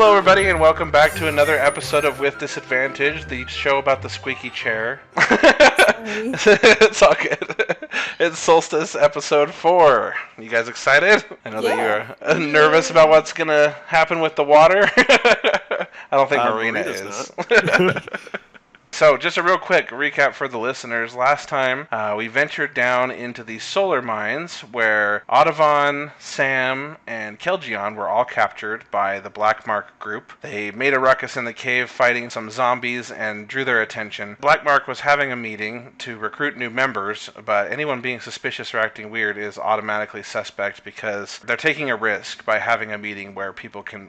Hello, everybody, and welcome back to another episode of With Disadvantage, the show about the squeaky chair. Sorry. It's all good. It's Solstice episode 4. You guys excited? I know that you're nervous about what's going to happen with the water. I don't think Marina is. So, just a real quick recap for the listeners. Last time, we ventured down into the solar mines where Audubon, Sam, and Kelgion were all captured by the Black Mark group. They made a ruckus in the cave fighting some zombies and drew their attention. Black Mark was having a meeting to recruit new members, but anyone being suspicious or acting weird is automatically suspect because they're taking a risk by having a meeting where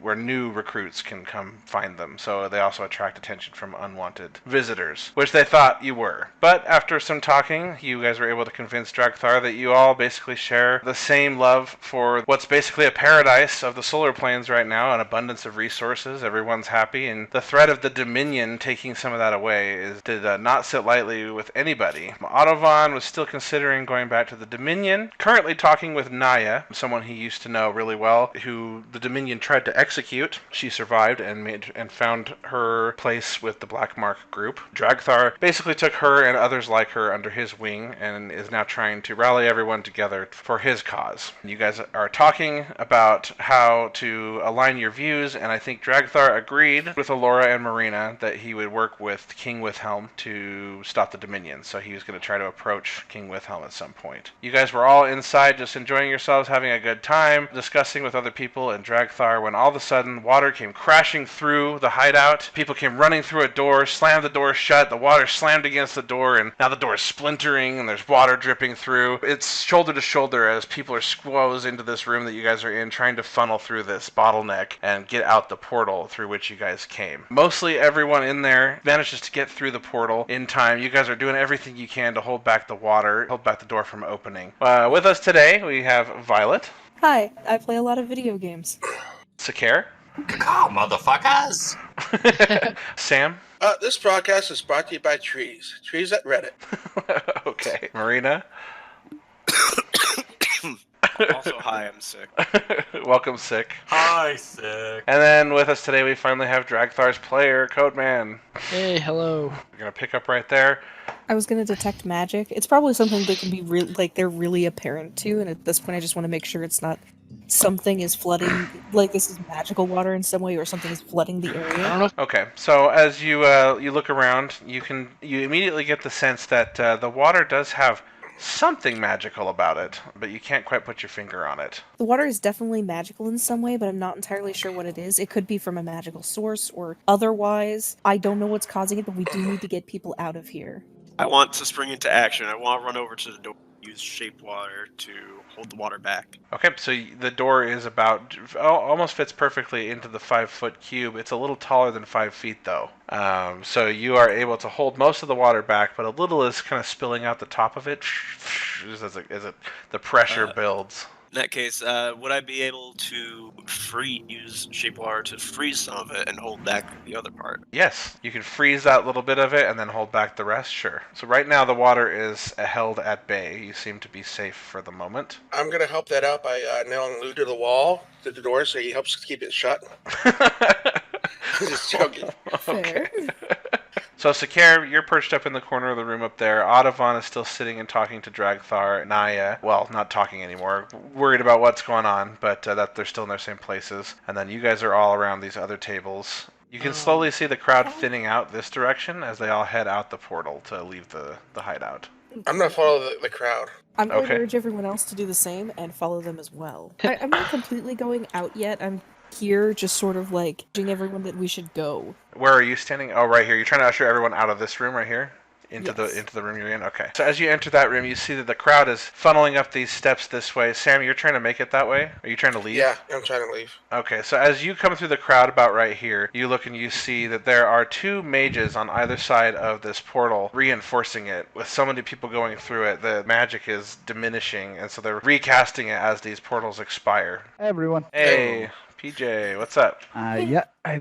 where new recruits can come find them. So they also attract attention from unwanted visitors, which they thought you were. But after some talking, you guys were able to convince Dragthar that you all basically share the same love for what's basically a paradise of the solar planes right now, an abundance of resources, everyone's happy, and the threat of the Dominion taking some of that away did not sit lightly with anybody. Audubon was still considering going back to the Dominion, currently talking with Naya, someone he used to know really well, who the Dominion tried to execute. She survived and found her place with the Black Mark group. Dragthar basically took her and others like her under his wing and is now trying to rally everyone together for his cause. You guys are talking about how to align your views, and I think Dragthar agreed with Alora and Marina that he would work with King Withelm to stop the Dominion, so he was going to try to approach King Withelm at some point. You guys were all inside just enjoying yourselves, having a good time, discussing with other people and Dragthar, when all of a sudden water came crashing through the hideout. People came running through a door, slammed the door shut, the water slammed against the door, and now the door is splintering and there's water dripping through. It's shoulder to shoulder as people are squoze into this room that you guys are in, trying to funnel through this bottleneck and get out the portal through which you guys came. Mostly everyone in there manages to get through the portal in time. You guys are doing everything you can to hold back the water, hold back the door from opening. With us today, we have Violet. Hi, I play a lot of video games. Sakar. Oh, motherfuckers! Sam. This broadcast is brought to you by Trees. Trees at Reddit. Okay. Marina. Also, hi, I'm sick. Welcome, Sick. Hi, Sick. And then with us today, we finally have Dragthar's player, Codeman. Hey, hello. We're going to pick up right there. I was gonna detect magic. It's probably something that can be they're really apparent to, and at this point I just want to make sure it's not something is flooding, like this is magical water in some way, or something is flooding the area. I don't know. Okay, so as you look around, you immediately get the sense that the water does have something magical about it, but you can't quite put your finger on it. The water is definitely magical in some way, but I'm not entirely sure what it is. It could be from a magical source or otherwise. I don't know what's causing it, but we do need to get people out of here. I want to spring into action. I want to run over to the door, use shaped water to hold the water back. Okay, so the door is about, almost fits perfectly into the 5-foot cube. It's a little taller than 5 feet, though. So you are able to hold most of the water back, but a little is kind of spilling out the top of it as the pressure builds. In that case, would I be able to use shaped water to freeze some of it and hold back the other part? Yes, you can freeze that little bit of it and then hold back the rest, sure. So right now the water is held at bay. You seem to be safe for the moment. I'm going to help that out by nailing glue to the wall, to the door, so he helps keep it shut. I'm just joking. Fair. So Sakar, you're perched up in the corner of the room up there. Audubon is still sitting and talking to Dragthar. Naya, well, not talking anymore, worried about what's going on, but that they're still in their same places. And then you guys are all around these other tables. You can slowly see the crowd thinning out this direction as they all head out the portal to leave the hideout. I'm going to follow the crowd. I'm going Okay. to urge everyone else to do the same and follow them as well. I'm not completely going out yet. I'm here just sort of like urging everyone that we should go. Where are you standing? Oh, right here. You're trying to usher everyone out of this room right here? Into Yes. the room you're in? Okay. So as you enter that room, you see that the crowd is funneling up these steps this way. Sam, you're trying to make it that way? Are you trying to leave? Yeah, I'm trying to leave. Okay, so as you come through the crowd about right here, you look and you see that there are 2 mages on either side of this portal reinforcing it. With so many people going through it, the magic is diminishing, and so they're recasting it as these portals expire. Hey everyone. Hey, PJ, what's up? Yeah, I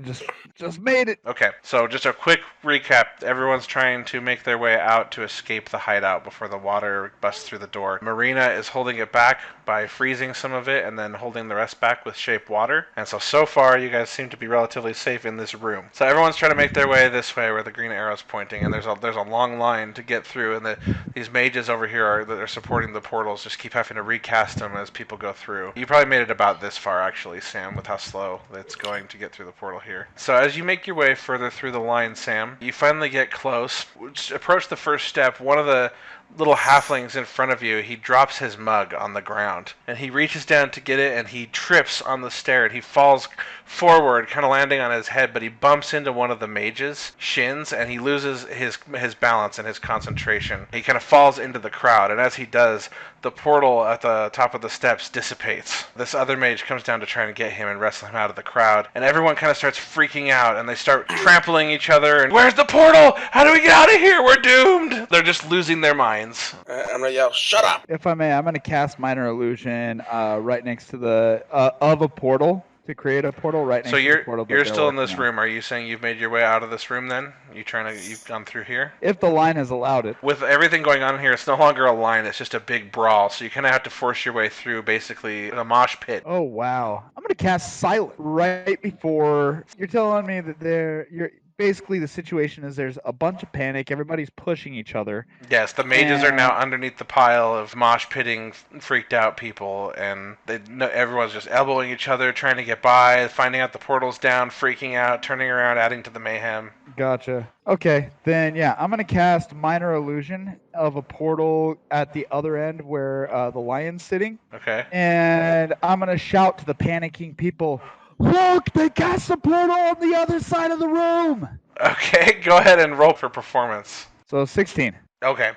just made it. Okay, so just a quick recap. Everyone's trying to make their way out to escape the hideout before the water busts through the door. Marina is holding it back by freezing some of it and then holding the rest back with shape water. And so far, you guys seem to be relatively safe in this room. So everyone's trying to make their way this way where the green arrow's pointing, and there's a long line to get through, and these mages over here that are supporting the portals just keep having to recast them as people go through. You probably made it about this far, actually, Sam, with how slow it's going to get through the portal here. So as you make your way further through the line, Sam, you finally get close. Approach the first step. One of the little halflings in front of you, he drops his mug on the ground, and he reaches down to get it, and he trips on the stair, and he falls forward, kind of landing on his head, but he bumps into one of the mages' shins, and he loses his balance and his concentration. He kind of falls into the crowd, and as he does, the portal at the top of the steps dissipates. This other mage comes down to try and get him and wrestle him out of the crowd, and everyone kind of starts freaking out, and they start trampling each other, and where's the portal? How do we get out of here? We're doomed! They're just losing their minds. I'm gonna yell, shut up! If I may, I'm gonna cast Minor Illusion right next to the of a portal to create a portal right next to the portal. So you're still in this room. Are you saying you've made your way out of this room then? You've gone through here? If the line has allowed it. With everything going on here, it's no longer a line, it's just a big brawl, so you kind of have to force your way through basically a mosh pit. Oh wow. I'm gonna cast Silent right before you're telling me that basically the situation is there's a bunch of panic, everybody's pushing each other. Yes, the mages are now underneath the pile of mosh pitting freaked out people, and everyone's just elbowing each other, trying to get by, finding out the portal's down, freaking out, turning around, adding to the mayhem. Gotcha. Okay, then yeah, I'm gonna cast Minor Illusion of a portal at the other end where the lion's sitting. Okay. And I'm gonna shout to the panicking people, look, they cast a portal on the other side of the room! Okay, go ahead and roll for performance. So 16. Okay.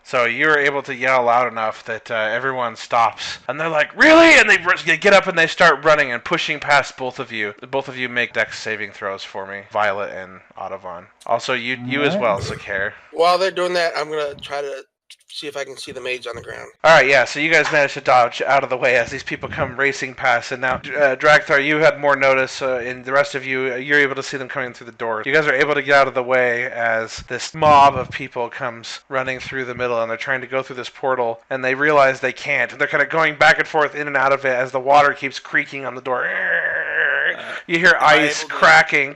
So you're able to yell loud enough that everyone stops. And they're like, really? And they get up and they start running and pushing past both of you. Both of you make dex saving throws for me. Violet and Audubon. Also, you as well, Sakare. While they're doing that, I'm gonna try to see if I can see the mage on the ground. Alright, yeah, so you guys managed to dodge out of the way as these people come racing past, and now, Dragthar, you had more notice, and the rest of you, you're able to see them coming through the door. You guys are able to get out of the way as this mob of people comes running through the middle, and they're trying to go through this portal, and they realize they can't. They're kind of going back and forth in and out of it as the water keeps creaking on the door. You hear ice cracking.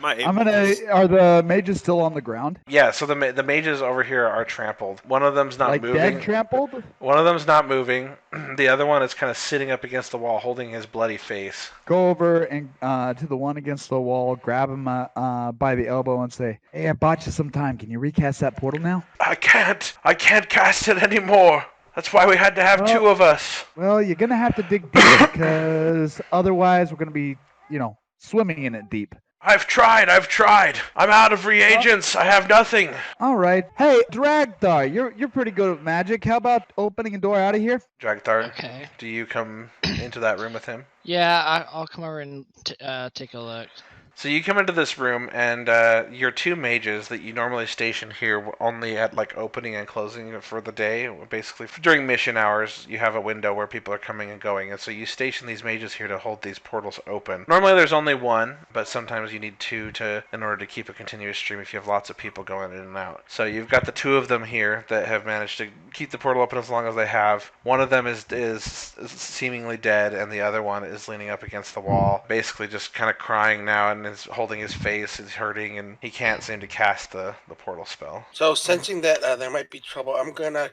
Are the mages still on the ground? Yeah, so the mages over here are trampled. One of them's not moving. Dead trampled? One of them's not moving. The other one is kind of sitting up against the wall, holding his bloody face. Go over and to the one against the wall, grab him by the elbow and say, hey, I bought you some time. Can you recast that portal now? I can't cast it anymore. That's why we had to have two of us. Well, you're going to have to dig deep because otherwise we're going to be, swimming in it deep. I've tried. I'm out of reagents. I have nothing. All right. Hey, Dragthar, you're pretty good at magic. How about opening a door out of here? Dragthar, okay. Do you come into that room with him? Yeah, I'll come over and take a look. So you come into this room, and your two mages that you normally station here only at opening and closing for the day. Basically, during mission hours, you have a window where people are coming and going, and so you station these mages here to hold these portals open. Normally, there's only one, but sometimes you need two in order to keep a continuous stream if you have lots of people going in and out. So you've got the two of them here that have managed to keep the portal open as long as they have. One of them is seemingly dead, and the other one is leaning up against the wall, basically just kind of crying now and is holding his face, is hurting, and he can't seem to cast the portal spell. So sensing that there might be trouble, I'm gonna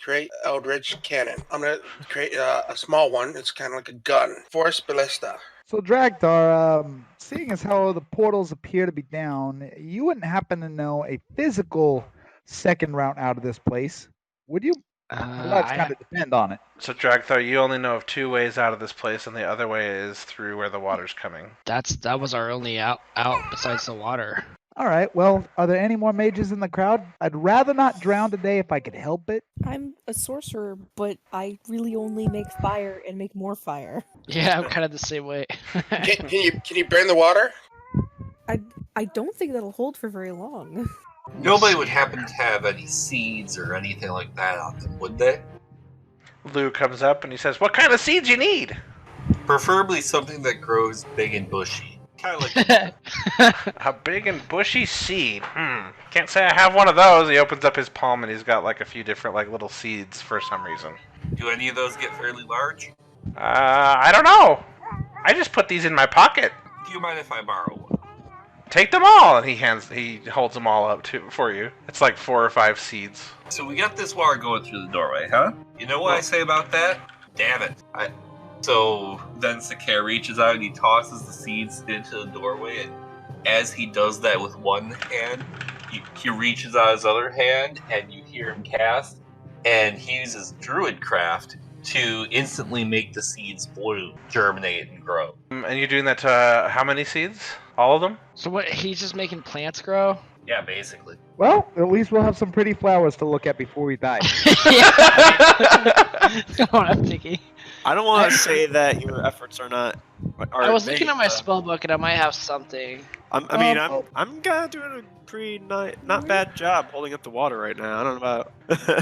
create Eldritch Cannon. I'm gonna create a small one. It's kind of like a gun. Force Ballista. So Dragthar, seeing as how the portals appear to be down, you wouldn't happen to know a physical second route out of this place, would you? Let's kind of depend on it. So Dragthar, you only know of two ways out of this place, and the other way is through where the water's coming. That was our only out besides the water. All right, well, are there any more mages in the crowd? I'd rather not drown today if I could help it. I'm a sorcerer, but I really only make fire and make more fire. Yeah, I'm kind of the same way. Can you burn the water? I don't think that'll hold for very long. Nobody would happen to have any seeds or anything like that on them, would they? Lou comes up and he says, "What kind of seeds you need?" Preferably something that grows big and bushy. Kind of like A big and bushy seed. Can't say I have one of those. He opens up his palm and he's got like a few different like little seeds for some reason. do any of those get fairly large? I don't know. I just put these in my pocket. Do you mind if I borrow one? Take them all, and he holds them all up for you. It's like 4 or 5 seeds. So we got this water going through the doorway, huh? You know what I say about that? Damn it. So then Sakare reaches out and he tosses the seeds into the doorway, and as he does that with one hand, he reaches out his other hand, and you hear him cast, and he uses Druidcraft to instantly make the seeds bloom, germinate, and grow. And you're doing that to how many seeds? All of them? So what? He's just making plants grow? Yeah, basically. Well, at least we'll have some pretty flowers to look at before we die. Come on, I'm picky. I don't want to say that your efforts are not. I was looking at my spell book and I might have something. I'm kind of doing a pretty not bad job holding up the water right now. I don't know about.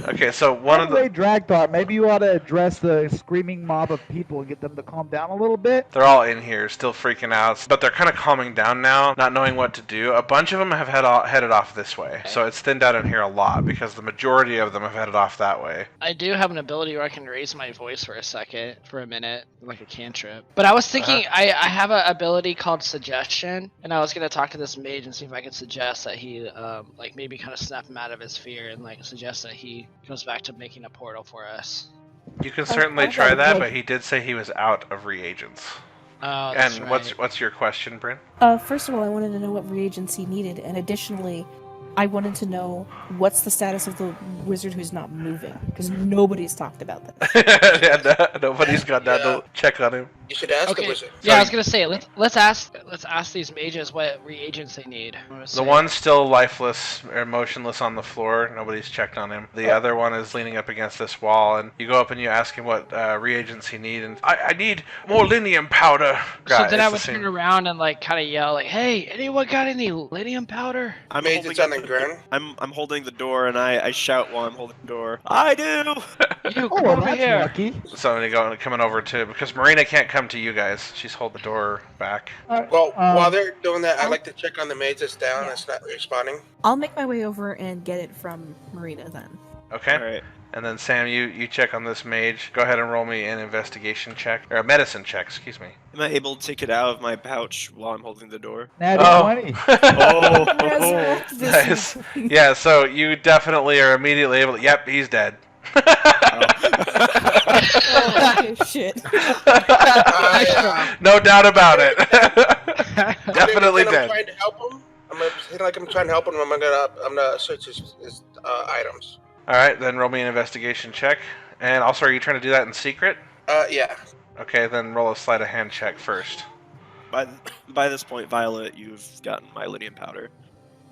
Okay, so one of the Drag thought, maybe you ought to address the screaming mob of people and get them to calm down a little bit. they're all in here, still freaking out, but they're kind of calming down now, not knowing what to do. A bunch of them have headed off this way, so it's thinned out in here a lot because the majority of them have headed off that way. I do have an ability where I can raise my voice for a minute, like a cantrip. But I was thinking, I have an ability called Suggestion, and I was gonna talk to this mage and see if I could suggest that he, like maybe kind of snap him out of his fear and like suggest that he goes back to making a portal for us. You can certainly try that, but he did say he was out of reagents. Oh, that's And right. what's your question, Bryn? First of all, I wanted to know what reagents he needed, and additionally, I wanted to know what's the status of the wizard who's not moving, because nobody's talked about this. Yeah, nobody's gone down to check on him. You should ask the Okay. wizard. Yeah, I was gonna say let's ask these mages what reagents they need. The one's still lifeless or motionless on the floor. Nobody's checked on him. The other one is leaning up against this wall, and you go up and you ask him what reagents he needs. And I need more linium powder. So then I would turn around and like kind of yell like, "Hey, anyone got any linium powder?" I'm Mage, holding it's on up the ground. I'm holding the door, and I shout while I'm holding the door. I do. You Oh, come well, over that's here. lucky. So they coming over to because Marina can't come to you guys. She's holding the door back. Well, while they're doing that, I'd like to check on the mage that's down that's not responding. I'll make my way over and get it from Marina then. Okay. All right. And then Sam, you check on this mage. Go ahead and roll me an investigation check or a medicine check. Excuse me. Am I able to take it out of my pouch while I'm holding the door? Natty Oh. 20. Oh. Resurrect this Nice. man. Yeah. So you definitely are immediately able. Yep, he's dead. Oh, okay, shit. No doubt about it. I'm Definitely I'm dead. trying to help him. I'm gonna pretend like I'm trying to help him. I'm gonna search his items. All right, then roll me an investigation check. And also, are you trying to do that in secret? Yeah. Okay, then roll a sleight of hand check first. By this point, Violet, you've gotten my lydium powder.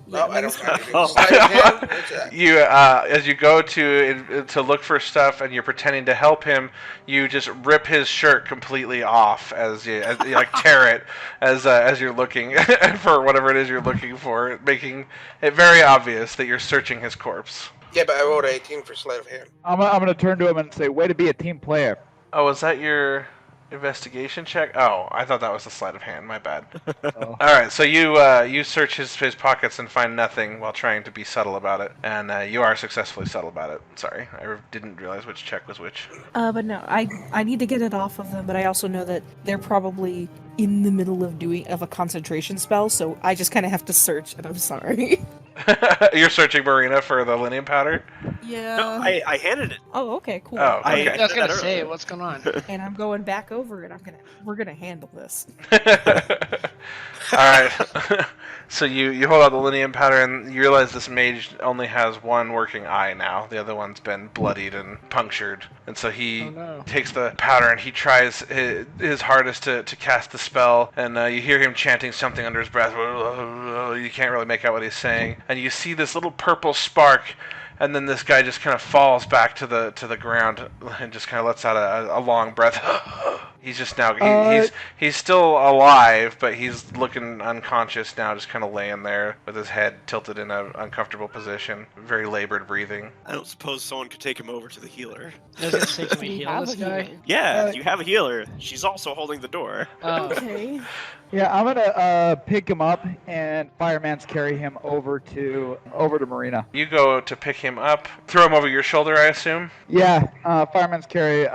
No, I don't find anything. Oh. Sleight of hand? What's that? You, as you go to look for stuff, and you're pretending to help him, you just rip his shirt completely off as you like tear it as you're looking for whatever it is you're looking for, making it very obvious that you're searching his corpse. Yeah, but I rolled 18 for sleight of hand. I'm gonna turn to him and say, "Way to be a team player." Oh, is that your investigation check? Oh, I thought that was the sleight of hand. My bad. Oh. All right, so you search his pockets and find nothing while trying to be subtle about it, and you are successfully subtle about it. Sorry, I didn't realize which check was which. But no, I need to get it off of them, but I also know that they're probably in the middle of a concentration spell, so I just kind of have to search, and I'm sorry. You're searching Marina for the linium powder? Yeah. No, I handed it. Oh, okay, cool. Oh, I okay. was gonna say, what's going on? And I'm going back over, and we're gonna handle this. Alright. So you hold out the linium powder and you realize this mage only has one working eye now. The other one's been bloodied and punctured. And so he takes the powder and he tries his hardest to cast the spell. And you hear him chanting something under his breath. You can't really make out what he's saying. And you see this little purple spark. And then this guy just kind of falls back to the ground and just kind of lets out a long breath. He's just now he's still alive, but he's looking unconscious now, just kind of laying there with his head tilted in an uncomfortable position, very labored breathing. I don't suppose someone could take him over to the healer. I was gonna say, can we We heal have this a guy? healer. Yeah, you have a healer. She's also holding the door. Oh, Okay. Yeah, I'm gonna pick him up and fireman's carry him over to Marina. You go to pick him up, throw him over your shoulder, I assume? Yeah, fireman's carry.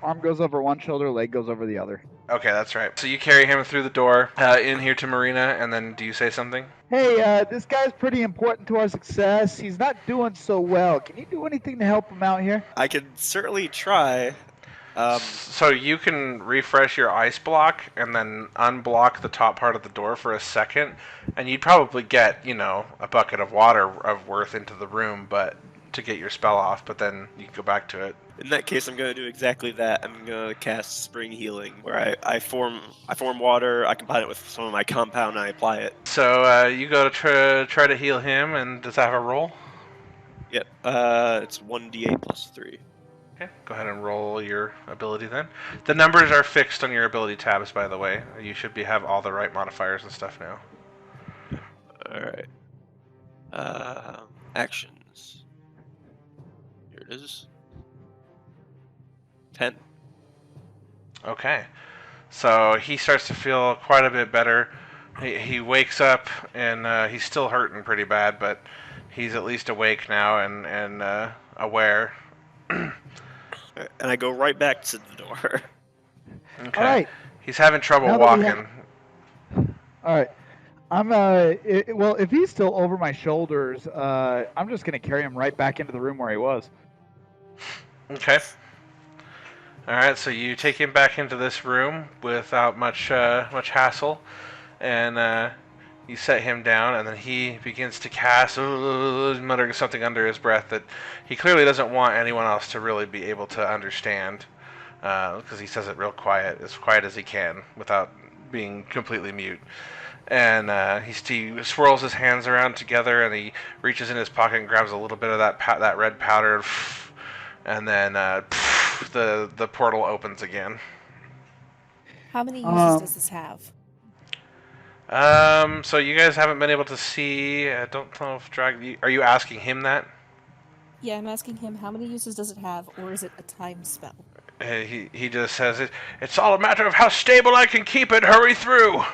Arm goes over one shoulder, leg goes over the other. Okay, that's right. So you carry him through the door, in here to Marina, and then do you say something? Hey, this guy's pretty important to our success. He's not doing so well. Can you do anything to help him out here? I could certainly try. So you can refresh your ice block and then unblock the top part of the door for a second, and you'd probably get, a bucket of water of worth into the room, but to get your spell off, but then you can go back to it. In that case, I'm going to do exactly that. I'm going to cast Spring Healing, where I form water, I combine it with some of my compound, and I apply it. So you go to try to heal him, and does that have a roll? Yep, it's 1d8 plus 3. Okay, go ahead and roll your ability then. The numbers are fixed on your ability tabs, by the way. You should have all the right modifiers and stuff now. Alright. Actions. Here it is. 10. Okay. So he starts to feel quite a bit better. He wakes up, and he's still hurting pretty bad, but he's at least awake now and aware. And I go right back to the door. Okay. All right. He's having trouble Now that we walking. All right. I'm well, if he's still over my shoulders, I'm just gonna carry him right back into the room where he was. Okay. All right. So you take him back into this room without much hassle, and you set him down, and then he begins to cast, muttering something under his breath that he clearly doesn't want anyone else to really be able to understand, because he says it real quiet, as quiet as he can, without being completely mute. And he swirls his hands around together, and he reaches in his pocket and grabs a little bit of that red powder, and then the portal opens again. How many uses does this have? So you guys haven't been able to see. I don't know if are you asking him that? Yeah, I'm asking him how many uses does it have, or is it a time spell? He just says it's all a matter of how stable I can keep it. Hurry through.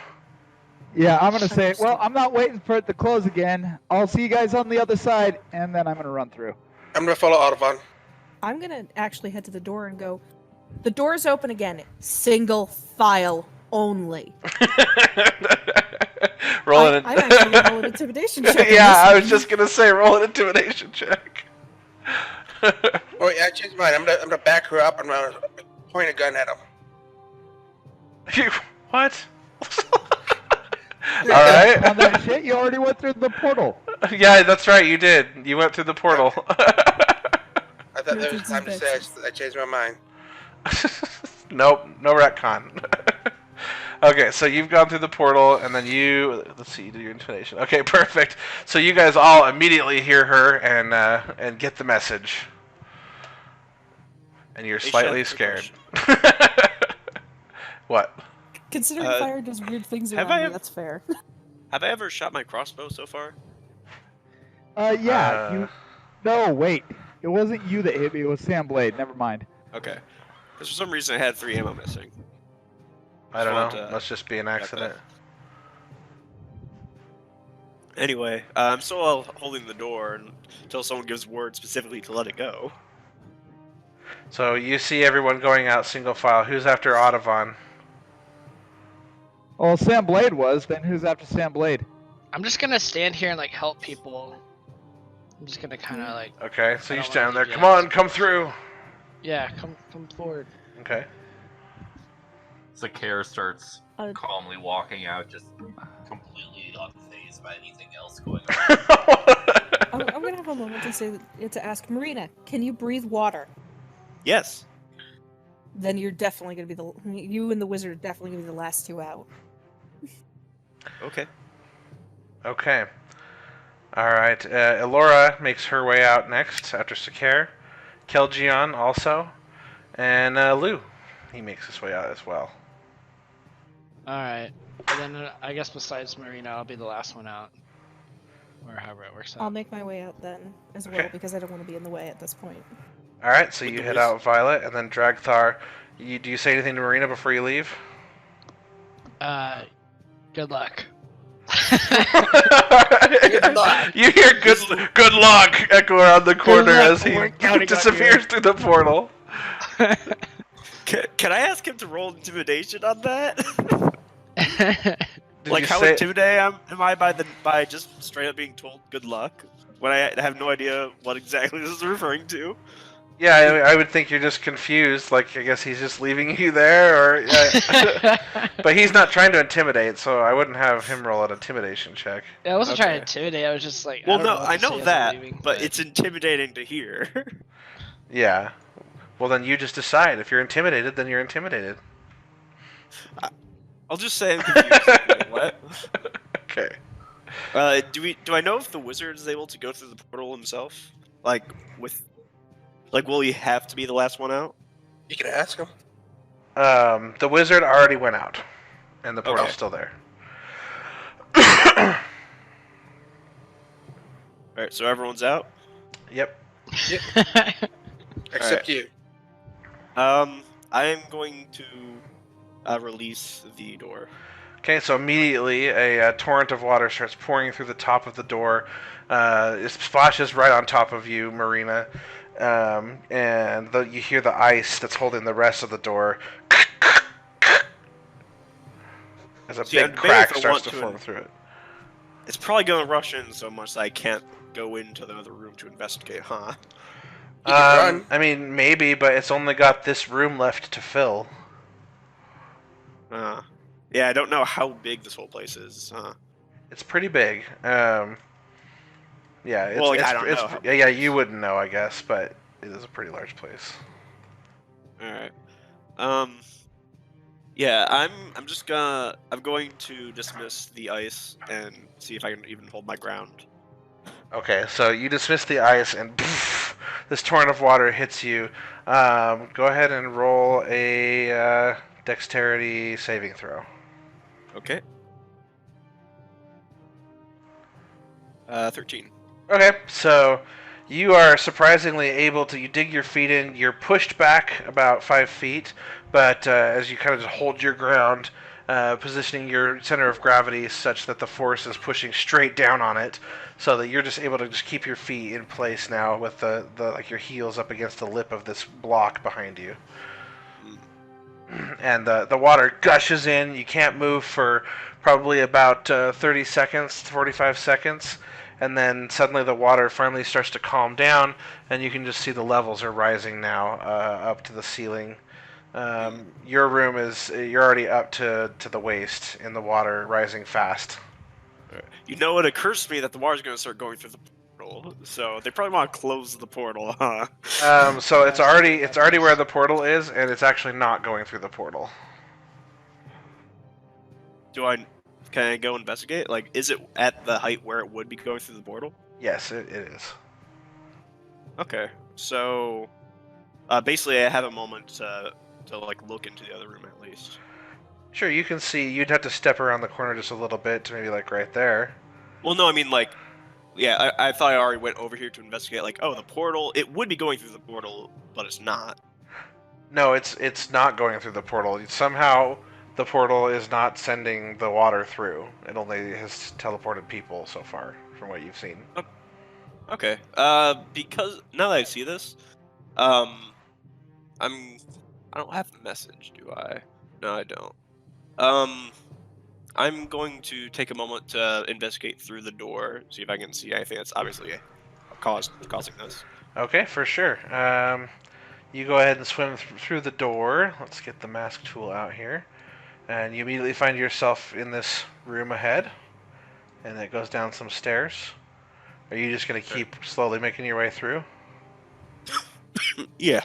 Yeah, I'm gonna say, well, I'm not waiting for it to close again. I'll see you guys on the other side, and then I'm gonna run through. I'm gonna follow Audubon. I'm gonna actually head to the door and go, the door's open again. Single file only. I'm actually roll an intimidation check. Yeah, I was just gonna say roll an intimidation check. Oh yeah, I changed mine. I'm gonna back her up and I'm gonna point a gun at him. What? All right. On that shit, you already went through the portal. Yeah, that's right. You did. You went through the portal. I thought there was time to say I changed my mind. Nope, no retcon. Okay, so you've gone through the portal, and then let's see, you do your intonation. Okay, perfect. So you guys all immediately hear her and get the message, and you're slightly scared. What? Considering fire does weird things have around me, that's fair. Have I ever shot my crossbow so far? Yeah. No, wait. It wasn't you that hit me. It was Sam Blade. Never mind. Okay. Because for some reason I had 3 ammo missing. I don't know. Must just be an accident. Anyway, I'm still holding the door until someone gives word specifically to let it go. So you see everyone going out single file. Who's after Audubon? Well, Sam Blade was. Then who's after Sam Blade? I'm just gonna stand here and help people. I'm just gonna kind of Okay, so you don't stand wanna there. do Come on, come through. Yeah, come forward. Okay. Zakir starts calmly walking out, just completely unfazed by anything else going on. I'm gonna have a moment to ask Marina, can you breathe water? Yes. Then you're definitely gonna be you and the wizard are definitely gonna be the last 2 out. Okay. Okay. Alright, Elora makes her way out next after Sakir. Kelgion also. And Lou, he makes his way out as well. Alright. And then I guess besides Marina, I'll be the last one out. Or however it works out. I'll make my way out then as Okay. well because I don't want to be in the way at this point. All right, so With you the head whiz- out Violet, and then Dragthar. Do you say anything to Marina before you leave? Good luck. Good luck. You hear good luck echo around the corner luck, as he we're counting on disappears you. through the portal. Can I ask him to roll intimidation on that? Did Like you how say? intimidated am I by just straight up being told good luck when I have no idea what exactly this is referring to? Yeah, I would think you're just confused. Like, I guess he's just leaving you there, or. But he's not trying to intimidate, so I wouldn't have him roll an intimidation check. I wasn't trying to Okay. intimidate, I was just like, Well, I don't no, know what I to say know as I'm that, leaving, but it's intimidating to hear. Yeah. Well, then you just decide. If you're intimidated, then you're intimidated. I'll just say I'm confused. What? Okay. Do I know if the wizard is able to go through the portal himself? Will he have to be the last one out? You can ask him. The wizard already went out, and the portal's Okay. still there. Alright, so everyone's out? Yep. Except Alright. you. I am going to release the door. Okay, so immediately a torrent of water starts pouring through the top of the door. It splashes right on top of you, Marina, and you hear the ice that's holding the rest of the door. As a See, I'm big debating crack if I starts want to to form through it. It's probably going to rush in so much that I can't go into the other room to investigate, huh? You can run. I mean, maybe, but it's only got this room left to fill. Yeah, I don't know how big this whole place is. It's pretty big. Yeah, it's, Well, like, it's, I don't know how big yeah, it is. you wouldn't know, I guess, but it is a pretty large place. Alright. Yeah, I'm going to dismiss the ice and see if I can even hold my ground. Okay, so you dismiss the ice, and poof, this torrent of water hits you. Go ahead and roll a dexterity saving throw. Okay. 13. Okay, so you are surprisingly able to. You dig your feet in. You're pushed back about 5 feet, but as you kind of just hold your ground, positioning your center of gravity such that the force is pushing straight down on it, so that you're just able to just keep your feet in place now with the like your heels up against the lip of this block behind you. And the water gushes in. You can't move for probably about 30 seconds, 45 seconds. And then suddenly the water finally starts to calm down, and you can just see the levels are rising now up to the ceiling. Your room you're already up to the waist in the water, rising fast. You know, it occurs to me that the water's going to start going through the portal, so they probably want to close the portal, huh? So it's already where the portal is, and it's actually not going through the portal. Can I go investigate? Like, is it at the height where it would be going through the portal? Yes, it is. Okay, so basically I have a moment to like look into the other room at least. Sure, you can see. You'd have to step around the corner just a little bit to maybe like right there. Well, no, I mean like, yeah, I thought I already went over here to investigate. Like, oh, the portal. It would be going through the portal, but it's not. No, it's not going through the portal. Somehow the portal is not sending the water through. It only has teleported people so far, from what you've seen. Okay. Because now that I see this, I don't have the message, do I? No, I don't. I'm going to take a moment to investigate through the door, see if I can see anything that's obviously causing this. Okay, for sure. You go ahead and swim through the door. Let's get the mask tool out here. And you immediately find yourself in this room ahead. And it goes down some stairs. Are you just going to keep slowly making your way through? Yeah.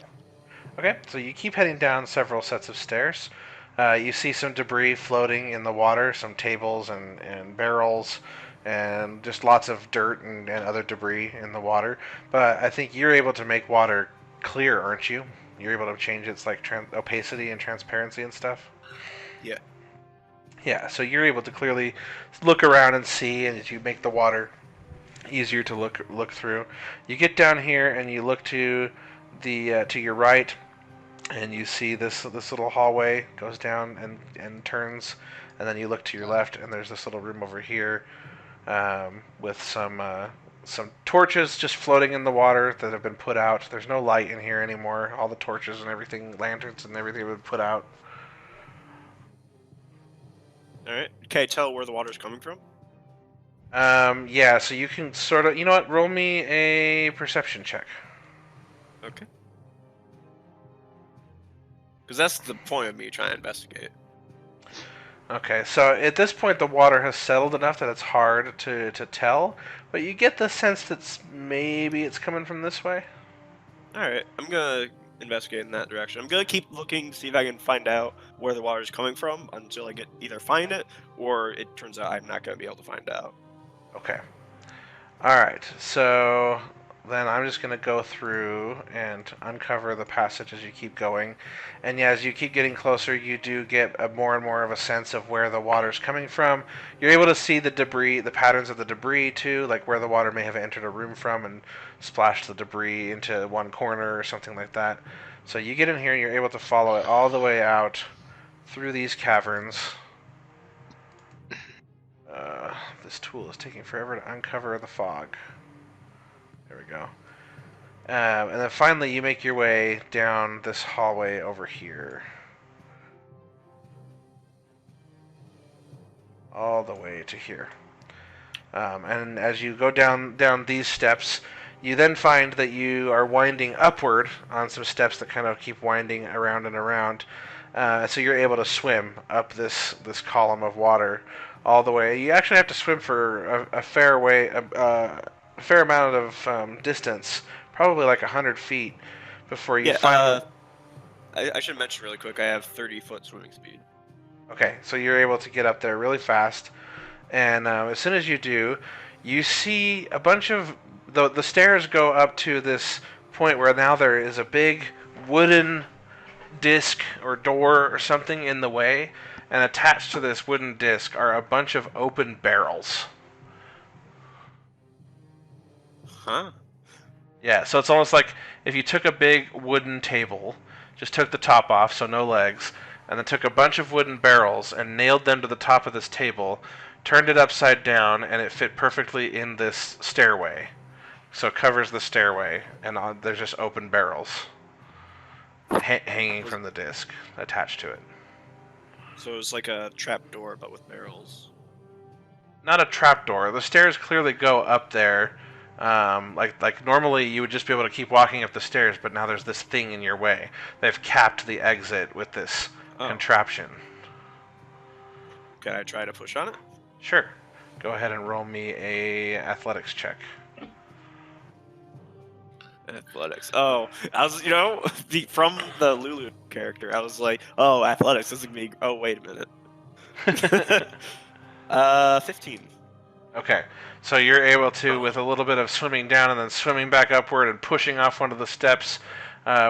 Okay, so you keep heading down several sets of stairs. You see some debris floating in the water, some tables and barrels, and just lots of dirt and other debris in the water. But I think you're able to make water clear, aren't you? You're able to change its like opacity and transparency and stuff. Yeah. Yeah, so you're able to clearly look around and see, and as you make the water easier to look through, you get down here and you look to the to your right, and you see this little hallway goes down and turns, and then you look to your left, and there's this little room over here with some torches just floating in the water that have been put out. There's no light in here anymore. All the torches and everything, lanterns and everything have been put out. All right. Can I tell where the water's coming from? Yeah, so you can sort of, you know what, roll me a perception check. Okay. Because that's the point of me trying to investigate. Okay, so at this point the water has settled enough that it's hard to tell, but you get the sense that maybe it's coming from this way. Alright, I'm gonna investigate in that direction. I'm gonna keep looking, see if I can find out where the water's coming from until I get either find it, or it turns out I'm not gonna be able to find out. Okay. Alright, so then I'm just going to go through and uncover the passage as you keep going. And yeah, as you keep getting closer, you do get more and more of a sense of where the water's coming from. You're able to see the debris, the patterns of the debris too, like where the water may have entered a room from and splashed the debris into one corner or something like that. So you get in here and you're able to follow it all the way out through these caverns. This tool is taking forever to uncover the fog. There we go. And then finally you make your way down this hallway over here. All the way to here. And as you go down these steps, you then find that you are winding upward on some steps that kind of keep winding around and around. So you're able to swim up this column of water all the way. You actually have to swim for a fair amount of distance, probably like 100 feet, before you finally... I should mention really quick, I have 30-foot swimming speed. Okay, so you're able to get up there really fast, and as soon as you do, you see a bunch of... The stairs go up to this point where now there is a big wooden disc or door or something in the way, and attached to this wooden disc are a bunch of open barrels. Huh? Yeah, so it's almost like if you took a big wooden table, just took the top off, so no legs, and then took a bunch of wooden barrels and nailed them to the top of this table, turned it upside down, and it fit perfectly in this stairway. So it covers the stairway, and there's just open barrels hanging from the disc attached to it. So it's like a trap door, but with barrels. Not a trapdoor. The stairs clearly go up there. Like normally you would just be able to keep walking up the stairs, but now there's this thing in your way. They've capped the exit with this contraption. Can I try to push on it? Sure. Go ahead and roll me a athletics check. Athletics. Oh, I was, from the Lulu character, I was like, oh, athletics, this is me. Oh, wait a minute. 15. Okay, so you're able to, with a little bit of swimming down and then swimming back upward and pushing off one of the steps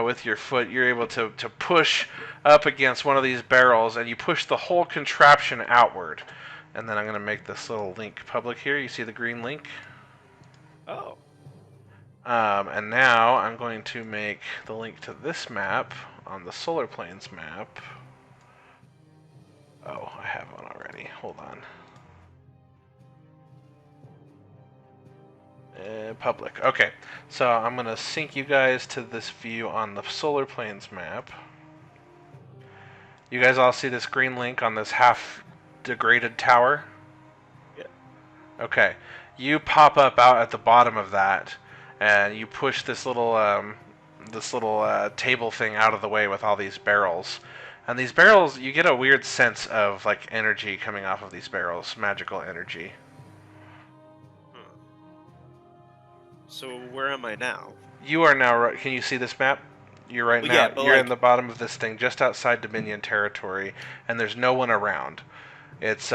with your foot, you're able to push up against one of these barrels, and you push the whole contraption outward. And then I'm going to make this little link public here. You see the green link? Oh. And now I'm going to make the link to this map on the solar planes map. Oh, I have one already. Hold on. Public. Okay, so I'm going to sync you guys to this view on the solar planes map. You guys all see this green link on this half-degraded tower? Yeah. Okay, you pop up out at the bottom of that, and you push this little table thing out of the way with all these barrels. And these barrels, you get a weird sense of like energy coming off of these barrels, magical energy. So where am I now? You are now. Can you see this map? You're right now. Yeah, you're in the bottom of this thing, just outside Dominion territory, and there's no one around. It's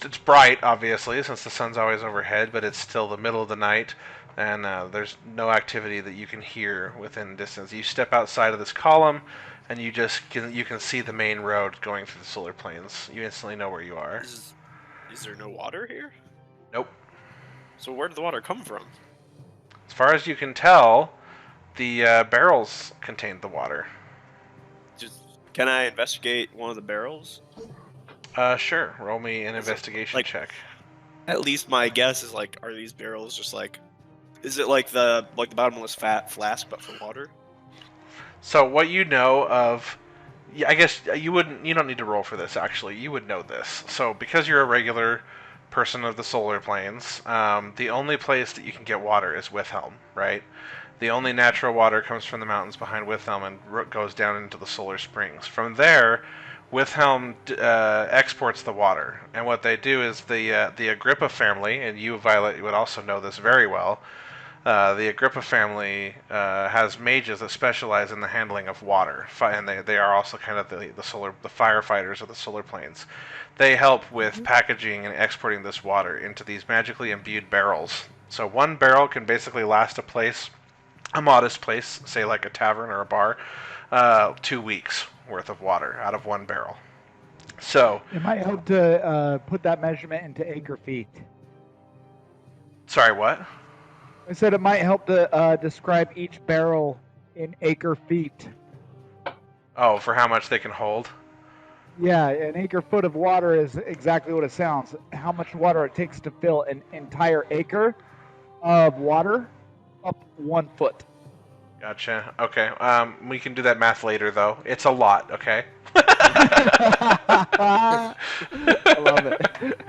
it's bright, obviously, since the sun's always overhead, but it's still the middle of the night, and there's no activity that you can hear within distance. You step outside of this column, and you can see the main road going through the solar plains. You instantly know where you are. Is there no water here? Nope. So where did the water come from? As far as you can tell, the barrels contained the water. Can I investigate one of the barrels? Sure. Roll me an investigation check. At least my guess is like, are these barrels just like, is it like the bottomless flask but for water? So what you know of, I guess you don't need to roll for this actually. You would know this. So because you're a regular person of the solar plains, the only place that you can get water is Withelm, right? The only natural water comes from the mountains behind Withelm and goes down into the solar springs. From there, Withelm exports the water, and what they do is the Agrippa family, and you, Violet, you would also know this very well. The Agrippa family has mages that specialize in the handling of water, and they are also kind of the firefighters of the solar plains. They help with packaging and exporting this water into these magically imbued barrels. So one barrel can basically last a modest place, say like a tavern or a bar, 2 weeks worth of water out of one barrel. So it might help to put that measurement into acre feet. Sorry, what? I said it might help to describe each barrel in acre feet. Oh, for how much they can hold? Yeah, an acre foot of water is exactly what it sounds. How much water it takes to fill an entire acre of water up 1 foot. Gotcha. Okay. We can do that math later, though. It's a lot. Okay. I love it.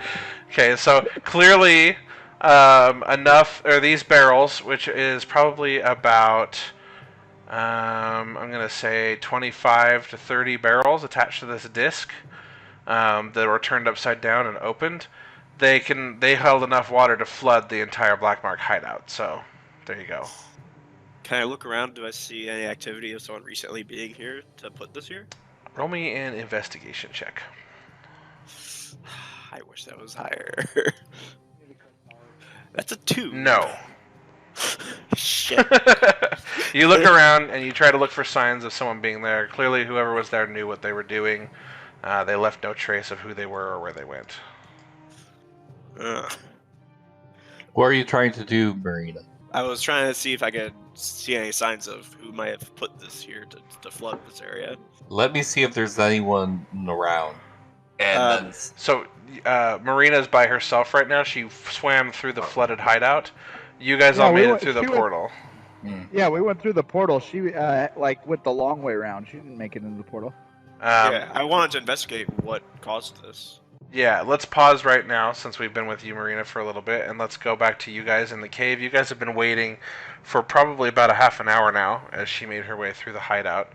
Okay, so clearly enough, or these barrels, which is probably about, I'm going to say 25 to 30 barrels attached to this disc that were turned upside down and opened. They held enough water to flood the entire Blackmark hideout. So there you go. Can I look around? Do I see any activity of someone recently being here to put this here? Roll me an investigation check. I wish that was higher. That's a 2. No. Shit. You look around and you try to look for signs of someone being there. Clearly, whoever was there knew what they were doing. They left no trace of who they were or where they went. What are you trying to do, Marina? I was trying to see if I could see any signs of who might have put this here to flood this area. Let me see if there's anyone around. And then So, Marina's by herself right now. She swam through the flooded hideout. You guys all made it through the portal. Yeah, we went through the portal. She went the long way around. She didn't make it into the portal. Yeah, I wanted to investigate what caused this. Yeah, let's pause right now since we've been with you, Marina, for a little bit, and let's go back to you guys in the cave. You guys have been waiting for probably about a half an hour now as she made her way through the hideout.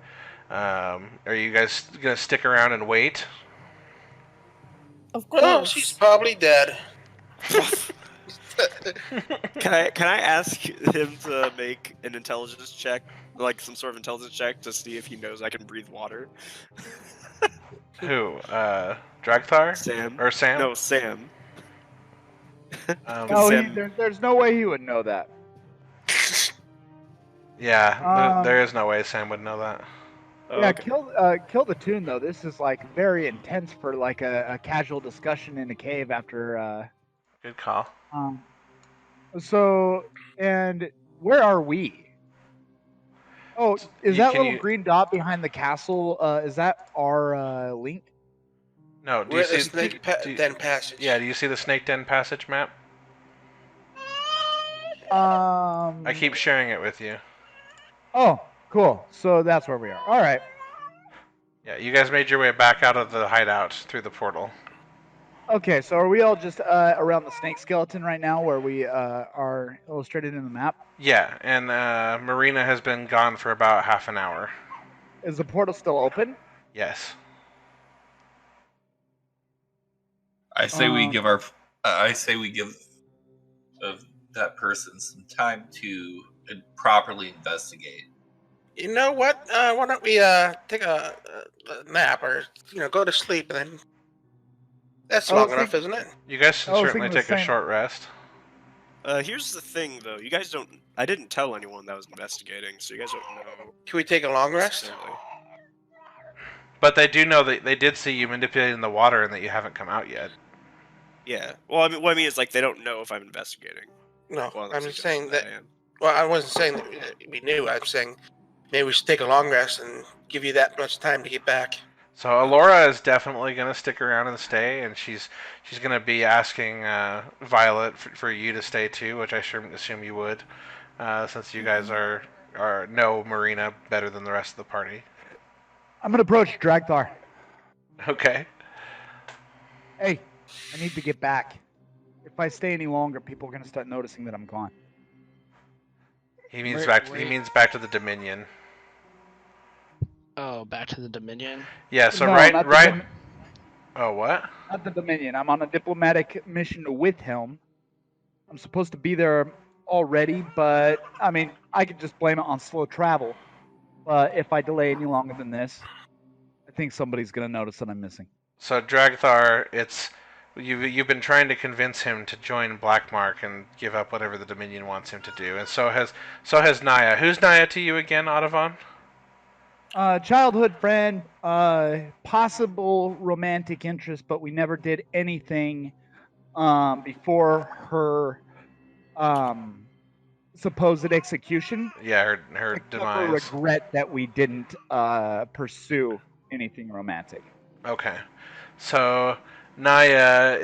Are you guys going to stick around and wait? Of course. Oh, she's probably dead. Can I ask him to make an intelligence check, like some sort of intelligence check, to see if he knows I can breathe water? Who? Dragthar? Sam. Or Sam? No, Sam. No, there's no way he would know that. Yeah, there is no way Sam would know that. Yeah, Okay. kill the tune though. This is like very intense for like a casual discussion in a cave after. Good call. So, and where are we? Oh, is that little green dot behind the castle? Is that our link? No, do We're you at the see snake den passage. Yeah, do you see the snake den passage map? I keep sharing it with you. Oh, cool. So that's where we are. All right. Yeah, you guys made your way back out of the hideout through the portal. Okay, so are we all just around the snake skeleton right now, where we are illustrated in the map? Yeah, and Marina has been gone for about half an hour. Is the portal still open? Yes. I say we give that person some time to properly investigate. You know what? Why don't we take a nap or go to sleep and That's I was long enough, thinking- isn't it? You guys can I was certainly thinking the take a same. short rest. Here's the thing, though. You guys don't. I didn't tell anyone that was investigating, so you guys don't know Can we take a long rest? necessarily. But they do know that they did see you manipulating the water and that you haven't come out yet. Yeah. Well, I mean, what I mean is like they don't know if I'm investigating. No, Well, I'm just saying that. I am. Well, I wasn't saying that we knew. I'm saying maybe we should take a long rest and give you that much time to get back. So Alora is definitely going to stick around and stay, and she's going to be asking Violet for you to stay too, which I assume you would, since you guys know Marina better than the rest of the party. I'm gonna approach Dragthar. Okay. Hey, I need to get back. If I stay any longer, people are gonna start noticing that I'm gone. He means Wait, He means back to the Dominion. Oh, back to the Dominion. Yeah. So No, right. not the Oh, what? Not the Dominion. I'm on a diplomatic mission to Withhelm. I'm supposed to be there already, but I mean, I could just blame it on slow travel. If I delay any longer than this, I think somebody's gonna notice that I'm missing. So Dragthar, you've been trying to convince him to join Blackmark and give up whatever the Dominion wants him to do, and so has Naya. Who's Naya to you again, Audavon? Childhood friend, possible romantic interest, but we never did anything before her supposed execution. Yeah, her Except for demise. regret that we didn't pursue anything romantic. Okay, so Naya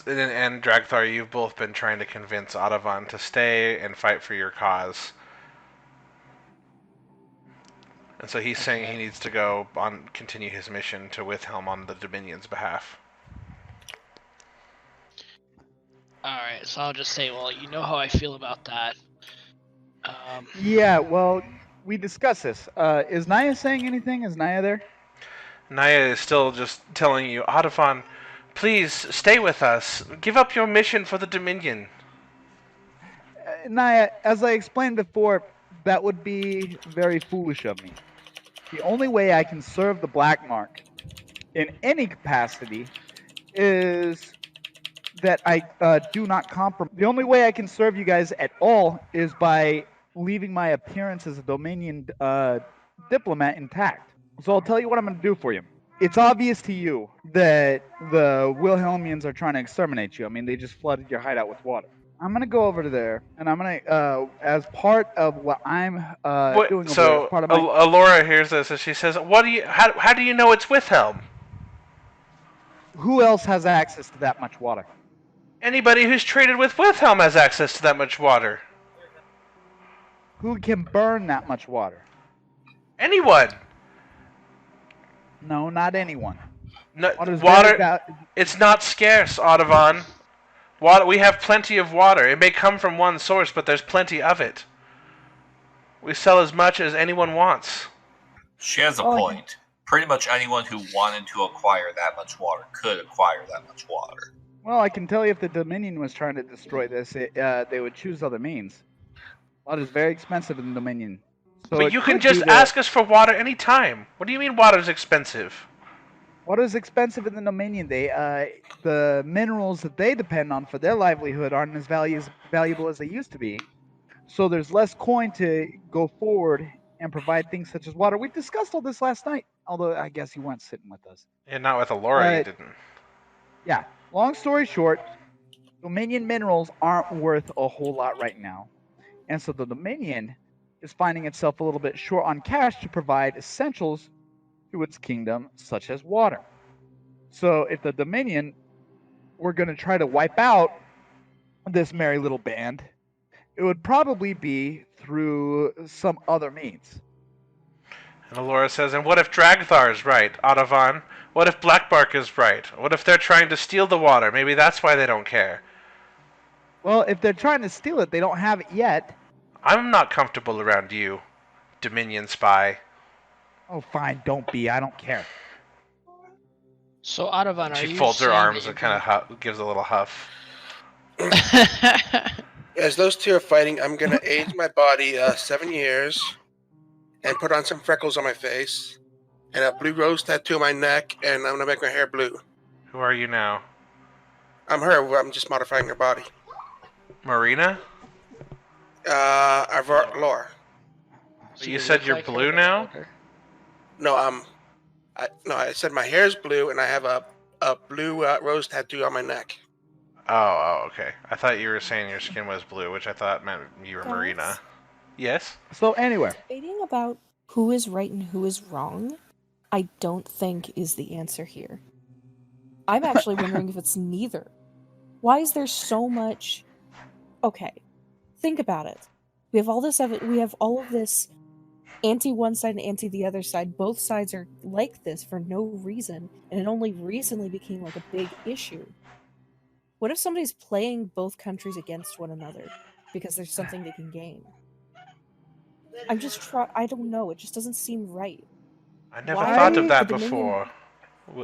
and Dragthar, you've both been trying to convince Audavon to stay and fight for your cause. And so he's saying he needs to continue his mission to Withhelm on the Dominion's behalf. Alright, so I'll just say, well, you know how I feel about that. Yeah, well, we discussed this. Is Naya saying anything? Is Naya there? Naya is still just telling you, Audavon, please stay with us. Give up your mission for the Dominion. Naya, as I explained before, that would be very foolish of me. The only way I can serve the Black Mark in any capacity is that I do not compromise. The only way I can serve you guys at all is by leaving my appearance as a Dominion diplomat intact. So I'll tell you what I'm going to do for you. It's obvious to you that the Wilhelmians are trying to exterminate you. I mean, they just flooded your hideout with water. I'm going to go over to there, and I'm going to, as part of what I'm doing over there, as part of my... Alora hears this, and she says, how do you know it's Withhelm? Who else has access to that much water? Anybody who's traded with Withhelm has access to that much water. Who can burn that much water? Anyone. No, not anyone. No, Water. It's not scarce, Audavon. Water. We have plenty of water. It may come from one source, but there's plenty of it. We sell as much as anyone wants. She has a point. Pretty much anyone who wanted to acquire that much water could acquire that much water. Well, I can tell you if the Dominion was trying to destroy this, they would choose other means. Water is very expensive in the Dominion. So but you can just ask us for water anytime. What do you mean water's expensive? Water is expensive in the Dominion. The minerals that they depend on for their livelihood aren't as valuable as they used to be. So there's less coin to go forward and provide things such as water. We discussed all this last night, although I guess you weren't sitting with us. And not with Alora, you didn't. Yeah. Long story short, Dominion minerals aren't worth a whole lot right now. And so the Dominion is finding itself a little bit short on cash to provide essentials to its kingdom, such as water. So if the Dominion were going to try to wipe out this merry little band, it would probably be through some other means. And Alora says, and what if Dragthar is right, Audavon? What if Blackbark is right? What if they're trying to steal the water? Maybe that's why they don't care. Well, if they're trying to steal it, they don't have it yet. I'm not comfortable around you, Dominion spy. Oh, fine, don't be. I don't care. So, Audavon, are you She folds her saying arms that and kind of gives a little huff. As those two are fighting, I'm going to age my body 7 years and put on some freckles on my face and a blue rose tattoo on my neck, and I'm going to make my hair blue. Who are you now? I'm her. I'm just modifying her body. Marina? Laura. So You said look you're like her, blue but now? older. No, I said my hair's blue and I have a blue rose tattoo on my neck. Oh, okay. I thought you were saying your skin was blue, which I thought meant you were Marina. Guys? Yes? So anyway, Debating about who is right and who is wrong, I don't think is the answer here. I'm actually wondering if it's neither. Why is there so much? Okay, think about it. We have all this. We have all of this anti one side and anti the other side. Both sides are like this for no reason, and it only recently became like a big issue. What if somebody's playing both countries against one another because there's something they can gain? I'm just I don't know. It just doesn't seem right. I never Why thought of would that the Dominion? before,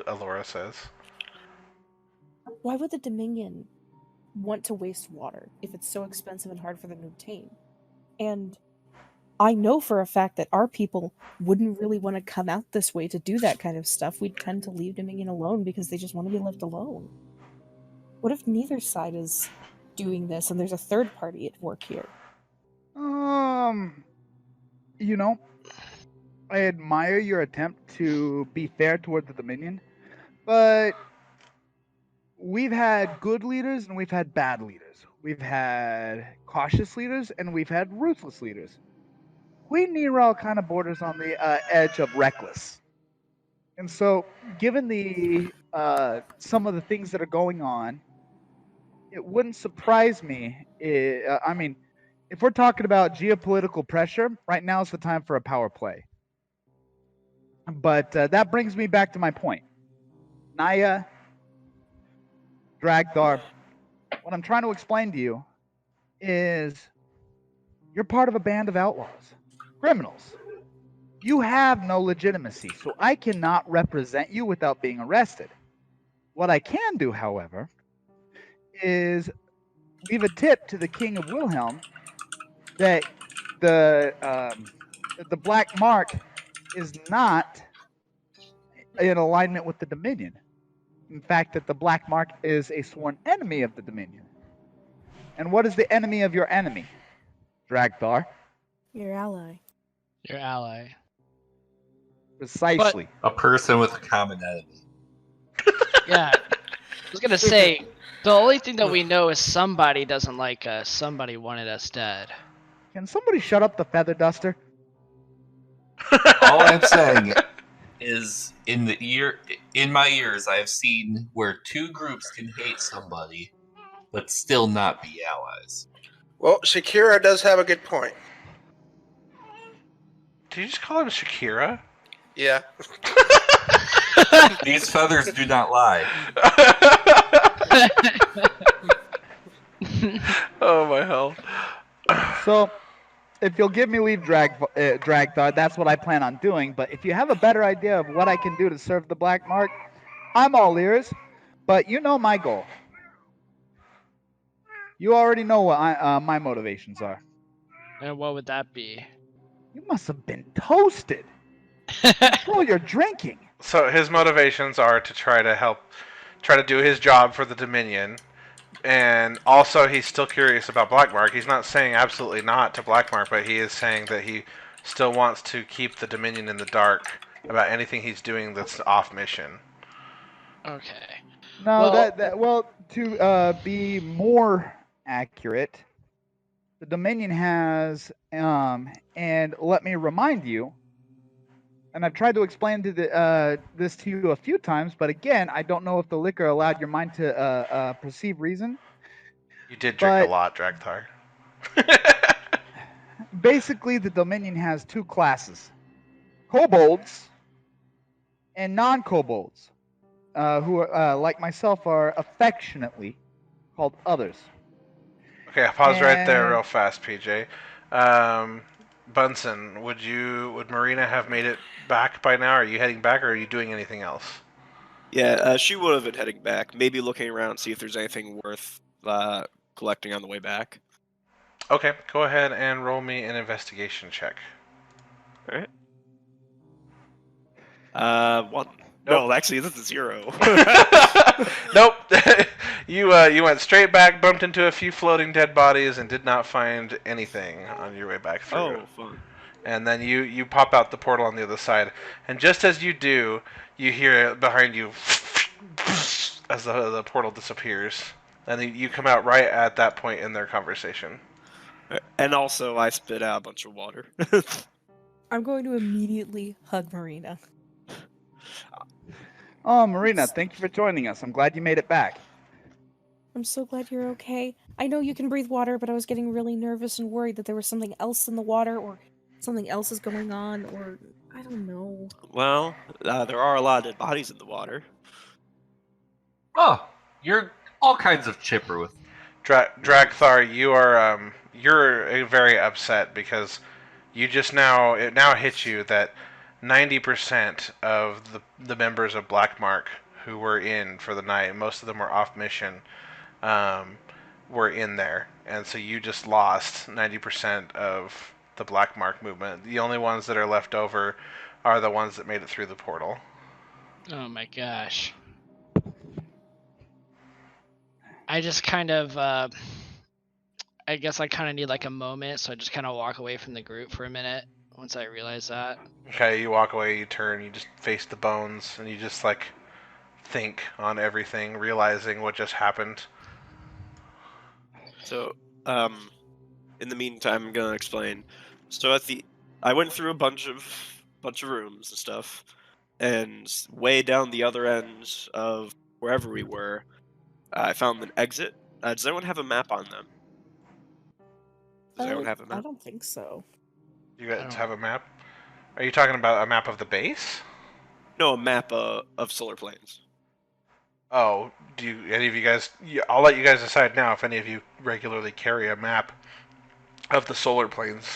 Alora says. Why would the Dominion want to waste water if it's so expensive and hard for them to obtain? And I know for a fact that our people wouldn't really want to come out this way to do that kind of stuff. We'd tend to leave Dominion alone because they just want to be left alone. What if neither side is doing this and there's a third party at work here? you know, I admire your attempt to be fair toward the Dominion, but we've had good leaders and we've had bad leaders. We've had cautious leaders and we've had ruthless leaders. Queen Nero kind of borders on the edge of reckless. And so, given the some of the things that are going on, it wouldn't surprise me. If we're talking about geopolitical pressure, right now is the time for a power play. But that brings me back to my point. Naya, Dragthar, what I'm trying to explain to you is you're part of a band of outlaws, criminals. You have no legitimacy, so I cannot represent you without being arrested. What I can do, however, is leave a tip to the King of Wilhelm that the Black Mark is not in alignment with the Dominion. In fact, that the Black Mark is a sworn enemy of the Dominion. And what is the enemy of your enemy, Dragthar? Your ally. Your ally. Precisely. A person with a common enemy. Yeah. I was gonna say, the only thing that we know is somebody doesn't like us. Somebody wanted us dead. Can somebody shut up the feather duster? All I'm saying is, in my years, I have seen where two groups can hate somebody, but still not be allies. Well, Shakira does have a good point. Did you just call him Shakira? Yeah. These feathers do not lie. Oh my hell. So, if you'll give me leave, Dragthar, that's what I plan on doing. But if you have a better idea of what I can do to serve the Black Mark, I'm all ears. But you know my goal. You already know what my motivations are. And what would that be? You must have been toasted. Control your drinking. So his motivations are to try to do his job for the Dominion, and also he's still curious about Blackmark. He's not saying absolutely not to Blackmark, but he is saying that he still wants to keep the Dominion in the dark about anything he's doing that's off mission. Okay. No, Well- to be more accurate, the Dominion has, and let me remind you, and I've tried to explain this to you a few times, but again, I don't know if the liquor allowed your mind to perceive reason. You did drink a lot, Dragthar. Basically, the Dominion has two classes: kobolds and non-kobolds, who, like myself, are affectionately called others. Okay, I'll pause right there real fast, PJ. Bunsen, would Marina have made it back by now? Are you heading back, or are you doing anything else? Yeah, she would have been heading back. Maybe looking around, see if there's anything worth collecting on the way back. Okay, go ahead and roll me an investigation check. All right. 1. No, actually, this is 0. Nope. You went straight back, bumped into a few floating dead bodies, and did not find anything on your way back through. Oh, fun. And then you pop out the portal on the other side, and just as you do, you hear behind you as the portal disappears, and you come out right at that point in their conversation. And also, I spit out a bunch of water. I'm going to immediately hug Marina. Oh, Marina, thank you for joining us. I'm glad you made it back. I'm so glad you're okay. I know you can breathe water, but I was getting really nervous and worried that there was something else in the water, or something else is going on, or I don't know. Well, there are a lot of dead bodies in the water. Oh, you're all kinds of chipper with. Dragthar, you're very upset because it now hits you that 90% of the members of Black Mark who were in for the night, most of them were off mission, were in there, and so you just lost 90% of the Black Mark movement. The only ones that are left over are the ones that made it through the portal. Oh my gosh. I just kind of, I guess I kind of need like a moment, so I just kind of walk away from the group for a minute once I realize that. Okay, you walk away, you turn, you just face the bones, and you just like think on everything, realizing what just happened. So, in the meantime, I'm gonna explain. So I went through a bunch of rooms and stuff, and way down the other end of wherever we were, I found an exit. Does anyone have a map on them? Does anyone have a map? I don't think so. You guys have a map? Are you talking about a map of the base? No, a map of solar planes. Oh, any of you guys? I'll let you guys decide now if any of you regularly carry a map of the solar planes.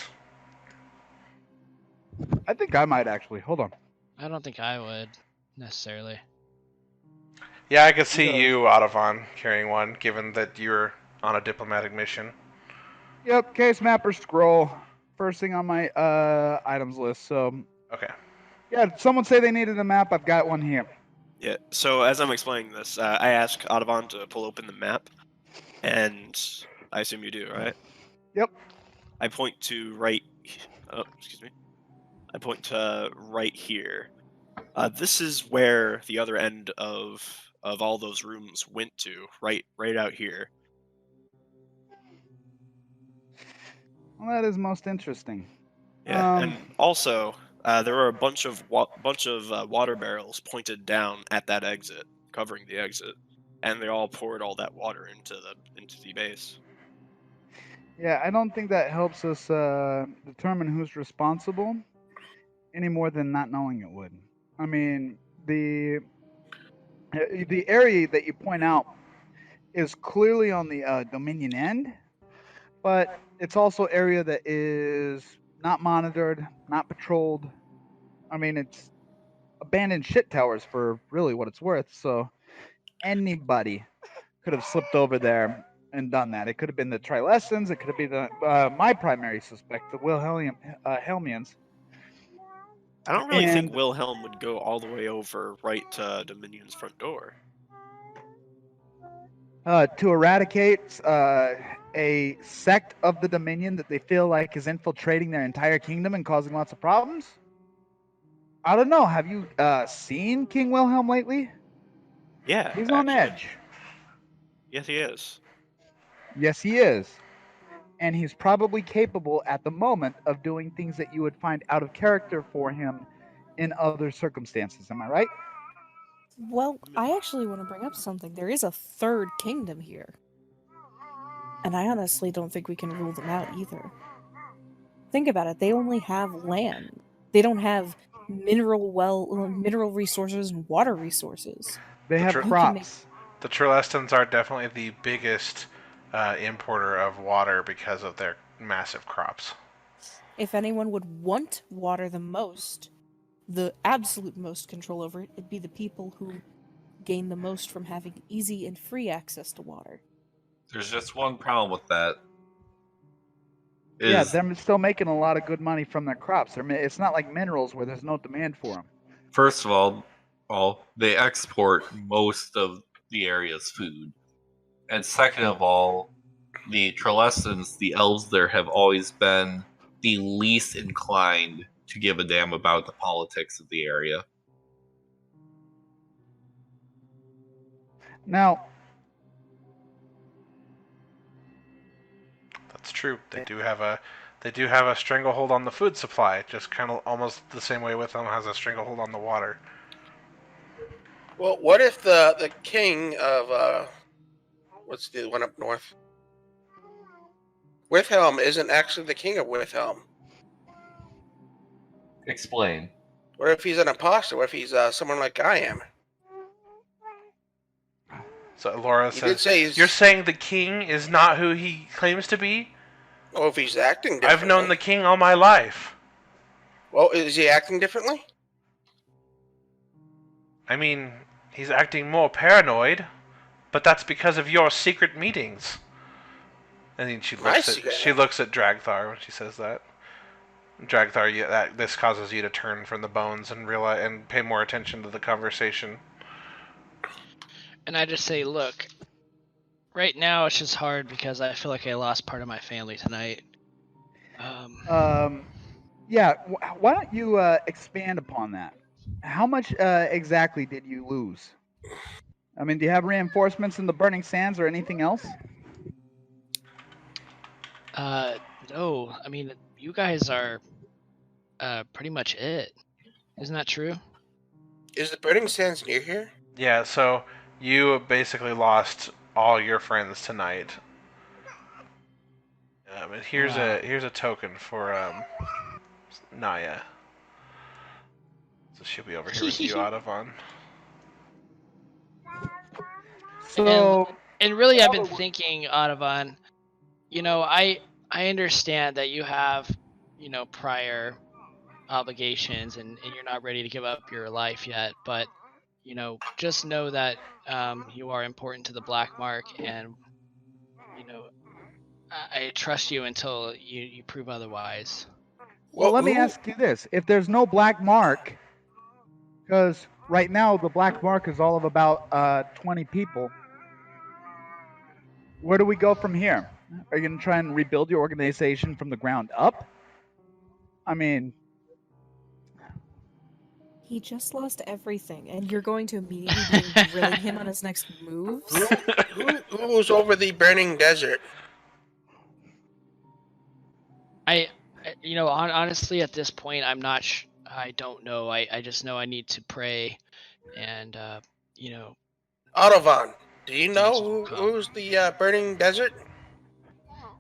I think I might actually. Hold on. I don't think I would necessarily. Yeah, I could see you, Audavon, carrying one, given that you're on a diplomatic mission. Yep, case mapper scroll. First thing on my items list. So. Okay. Yeah, someone say they needed a map. I've got one here. Yeah. So as I'm explaining this, I asked Audavon to pull open the map, and I assume you do, right? Yep. I point to right. Oh, excuse me. I point to right here. This is where the other end of all those rooms went to. Right out here. Well, that is most interesting. Yeah, and also there were a bunch of water barrels pointed down at that exit, covering the exit, and they all poured all that water into the base. Yeah, I don't think that helps us determine who's responsible any more than not knowing it would. I mean, the area that you point out is clearly on the Dominion end, but it's also area that is not monitored, not patrolled. I mean, it's abandoned shit towers for really what it's worth. So anybody could have slipped over there and done that. It could have been the Trilessans. It could have been my primary suspect, the Helmians. I don't really think Wilhelm would go all the way over right to Dominion's front door. To eradicate a sect of the Dominion that they feel like is infiltrating their entire kingdom and causing lots of problems? I don't know. Have you seen King Wilhelm lately? Yeah. He's on edge. Yes, he is. Yes, he is. And he's probably capable at the moment of doing things that you would find out of character for him in other circumstances. Am I right? Well, I actually want to bring up something. There is a third kingdom here. And I honestly don't think we can rule them out either. Think about it. They only have land. They don't have mineral resources and water resources. They have crops. The Trilestans are definitely the biggest importer of water because of their massive crops. If anyone would want water the most, the absolute most control over it, it'd be the people who gain the most from having easy and free access to water. There's just one problem with that. Yeah, they're still making a lot of good money from their crops. It's not like minerals where there's no demand for them. First of all, Well, they export most of the area's food. And second of all, the Trellestans, the elves there, have always been the least inclined to give a damn about the politics of the area. Now, That's true. They do have a stranglehold on the food supply, just kind of almost the same way Witham has a stranglehold on the water. Well, what if the king of what's the one up north? Withhelm isn't actually the king of Withhelm. Explain. What if he's an imposter? What if he's someone like I am? So Laura He did says, say he's. "You're saying the king is not who he claims to be? Oh, if he's acting differently. I've known the king all my life. Well, is he acting differently? I mean, he's acting more paranoid, but that's because of your secret meetings." And then she looks at Dragthar when she says that. Dragthar, this causes you to turn from the bones and realize and pay more attention to the conversation. And I just say, look, right now it's just hard because I feel like I lost part of my family tonight. Yeah. Why don't you expand upon that? How much exactly did you lose? I mean, do you have reinforcements in the Burning Sands or anything else? No. I mean, you guys are pretty much it. Isn't that true? Is the Burning Sands near here? Yeah, so you basically lost all your friends tonight. And here's a token for Naya. So she'll be over here with you, Audavon. So, and really, I've been thinking, Audavon. You know, I understand that you have, prior obligations and you're not ready to give up your life yet, but just know that you are important to the Black Mark, and I trust you until you prove otherwise. Well, let me ask you this: if there's no Black Mark, because right now the Black Mark is all of about 20 people, where do we go from here? Are you going to try and rebuild your organization from the ground up? I mean, he just lost everything, and you're going to immediately be drilling him on his next moves? Who's over the burning desert? Honestly, at this point, I'm not. I don't know. I just know I need to pray, and Audavon, do you know who's the burning desert?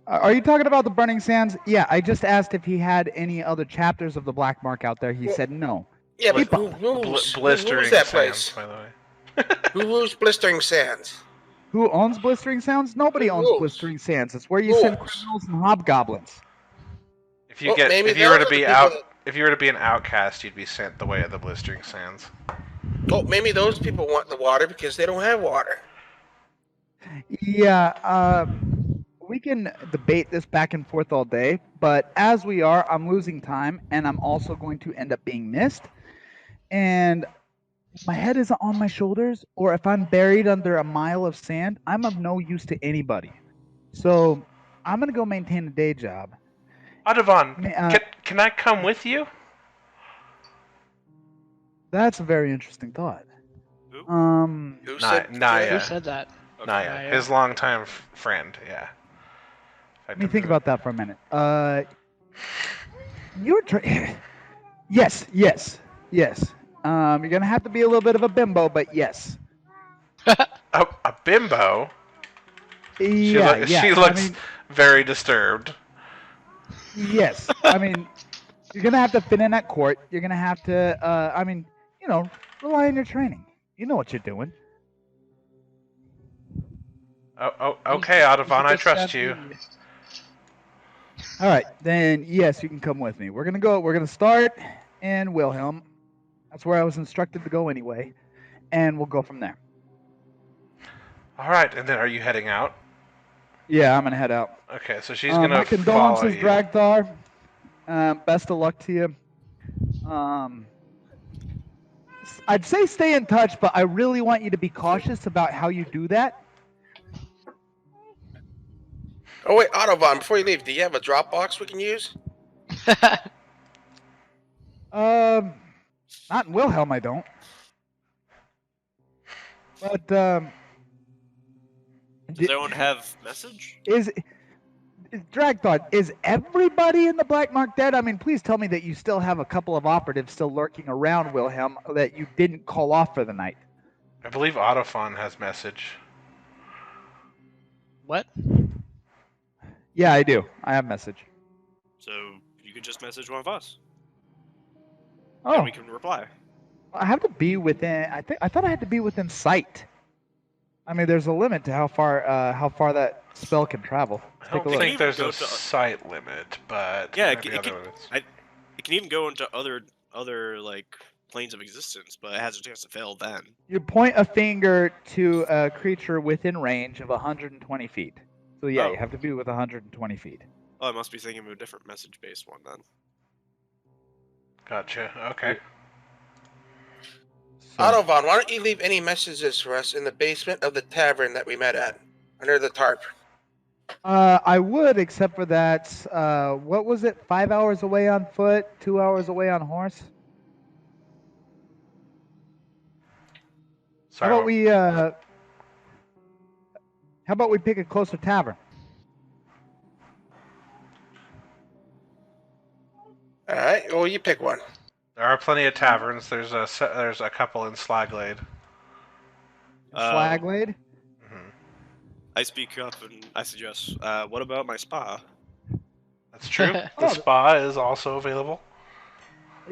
are you talking about the Burning Sands? Yeah, I just asked if he had any other chapters of the Black Mark out there. He said no. Yeah, but who's that place? By the way. Who's Blistering Sands? Who owns Blistering Sands? Nobody owns Blistering Sands. It's where you send criminals and hobgoblins. If you were to be an outcast, you'd be sent the way of the Blistering Sands. Oh, maybe those people want the water because they don't have water. Yeah, we can debate this back and forth all day, but as we are, I'm losing time, and I'm also going to end up being missed. And my head isn't on my shoulders, or if I'm buried under a mile of sand, I'm of no use to anybody. So I'm going to go maintain a day job. Audavon, can I come with you? That's a very interesting thought. Who said Naya. Who said that? Naya, his longtime friend, yeah. Let me think about that for a minute. You're yes. You're gonna have to be a little bit of a bimbo, but yes. A bimbo? Yeah, she looks very disturbed. Yes, I mean, you're gonna have to fit in at court. You're gonna have to, rely on your training. You know what you're doing. Okay, Audavon, I trust you. All right, then yes, you can come with me. We're gonna start in Wilhelm. That's where I was instructed to go anyway, and we'll go from there. All right, and then are you heading out? Yeah, I'm gonna head out. Okay, so she's gonna my condolences, follow you. Dragthar. Best of luck to you. I'd say stay in touch, but I really want you to be cautious about how you do that. Oh wait, Autobahn, before you leave, do you have a Dropbox we can use? Not in Wilhelm, I don't. But Does everyone have message? Dragthought, is everybody in the Black Mark dead? I mean, please tell me that you still have a couple of operatives still lurking around Wilhelm that you didn't call off for the night. I believe Autofon has message. What? Yeah, I do. I have message. So you could just message one of us. Oh, And we can reply. I have to be within. I thought I had to be within sight. I mean, there's a limit to how far that spell can travel. I Take don't a look. think there's Go a to- sight limit, but Yeah, there it might be can- other limits. It can even go into other like planes of existence, but it has a chance to fail then. You point a finger to a creature within range of 120 feet. So yeah, Oh. you have to be with 120 feet. Oh, I must be thinking of a different message-based one then. Gotcha. Okay. So, Autobahn, why don't you leave any messages for us in the basement of the tavern that we met at, under the tarp? I would, except for that. What was it? 5 hours away on foot, 2 hours away on horse. Sorry. How about we pick a closer tavern? All right, well, you pick one. There are plenty of taverns. There's a couple in Slaglade. Slaglade? Hmm. I speak up and I suggest, what about my spa? That's true. The Oh. spa is also available.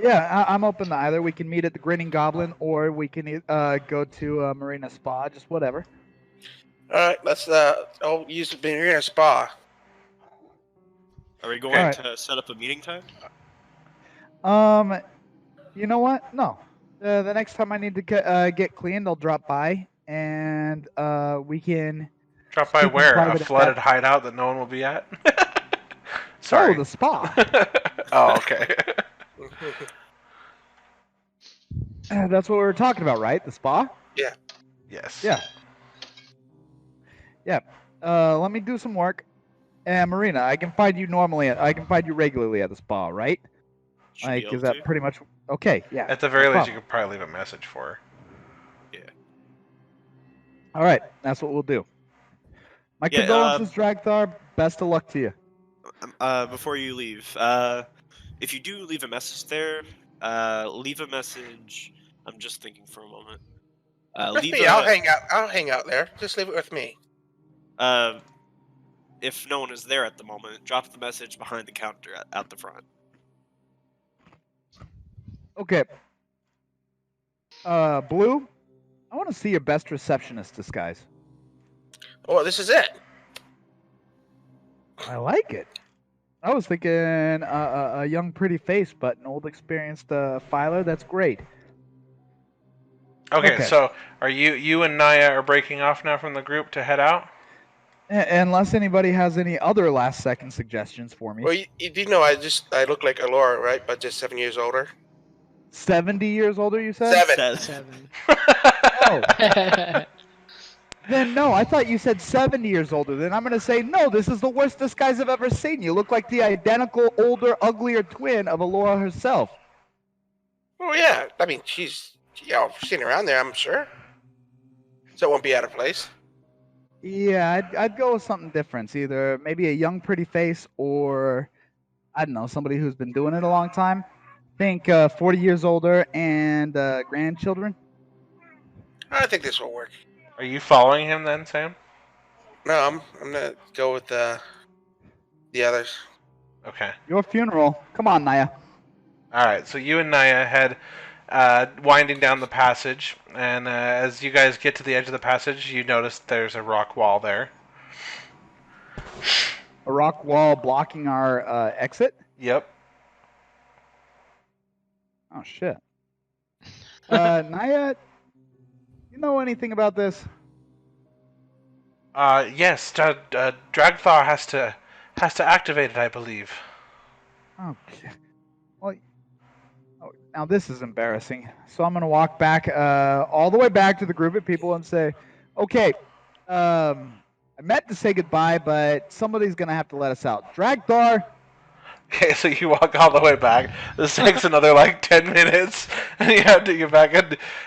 Yeah, I'm open to either. We can meet at the Grinning Goblin, or we can go to Marina Spa, just whatever. All right, let's use the Marina Spa. Are we going Alright. to set up a meeting time? You know what? No. The next time I need to get cleaned, I'll drop by, and we can. Drop by Speaking where? A private flooded hideout that no one will be at? Sorry. Oh, the spa. Oh, okay. That's what we were talking about, right? The spa. Yes. Yeah. Yeah. Let me do some work. And Marina, I can find you regularly at the spa, right? Should be Like, able is that to. pretty much okay? Yeah. At the very No least, you problem. could probably leave a message for her. All right, that's what we'll do. My Yeah, condolences, Dragthar. Best of luck to you. Before you leave, if you do leave a message there, leave a message. I'm just thinking for a moment. With Leave me, a, I'll hang out there. Just leave it with me. if no one is there at the moment, drop the message behind the counter at the front. Okay. Blue, I want to see your best receptionist disguise. Oh, this is it. I like it. I was thinking a young, pretty face, but an old, experienced filer. That's great. Okay, Okay. so are you and Naya are breaking off now from the group to head out? Unless anybody has any other last-second suggestions for me. Well, you do know I look like Alora, right? But just 7 years older. 70 years older, you said? 7. 7. Oh, then no. I thought you said 70 years older. Then I'm going to say, no, this is the worst disguise I've ever seen. You look like the identical, older, uglier twin of Alora herself. Oh yeah, I mean she's seen around there, I'm sure. So it won't be out of place. Yeah, I'd go with something different. Either maybe a young, pretty face, or I don't know, somebody who's been doing it a long time. Think 40 years older and grandchildren. I think this will work. Are you following him then, Sam? No, I'm gonna go with the others. Okay. Your funeral. Come on, Naya. All right. So you and Naya head winding down the passage, and as you guys get to the edge of the passage, you notice there's a rock wall there. A rock wall blocking our exit. Yep. Oh shit. Naya, you know anything about this? Yes. Dragthar has to activate it, I believe. Okay. Well, Now this is embarrassing. So I'm gonna walk back, all the way back to the group of people and say, "Okay, I meant to say goodbye, but somebody's gonna have to let us out. Dragthar." Okay, so you walk all the way back. This takes another like 10 minutes, and you have to get back.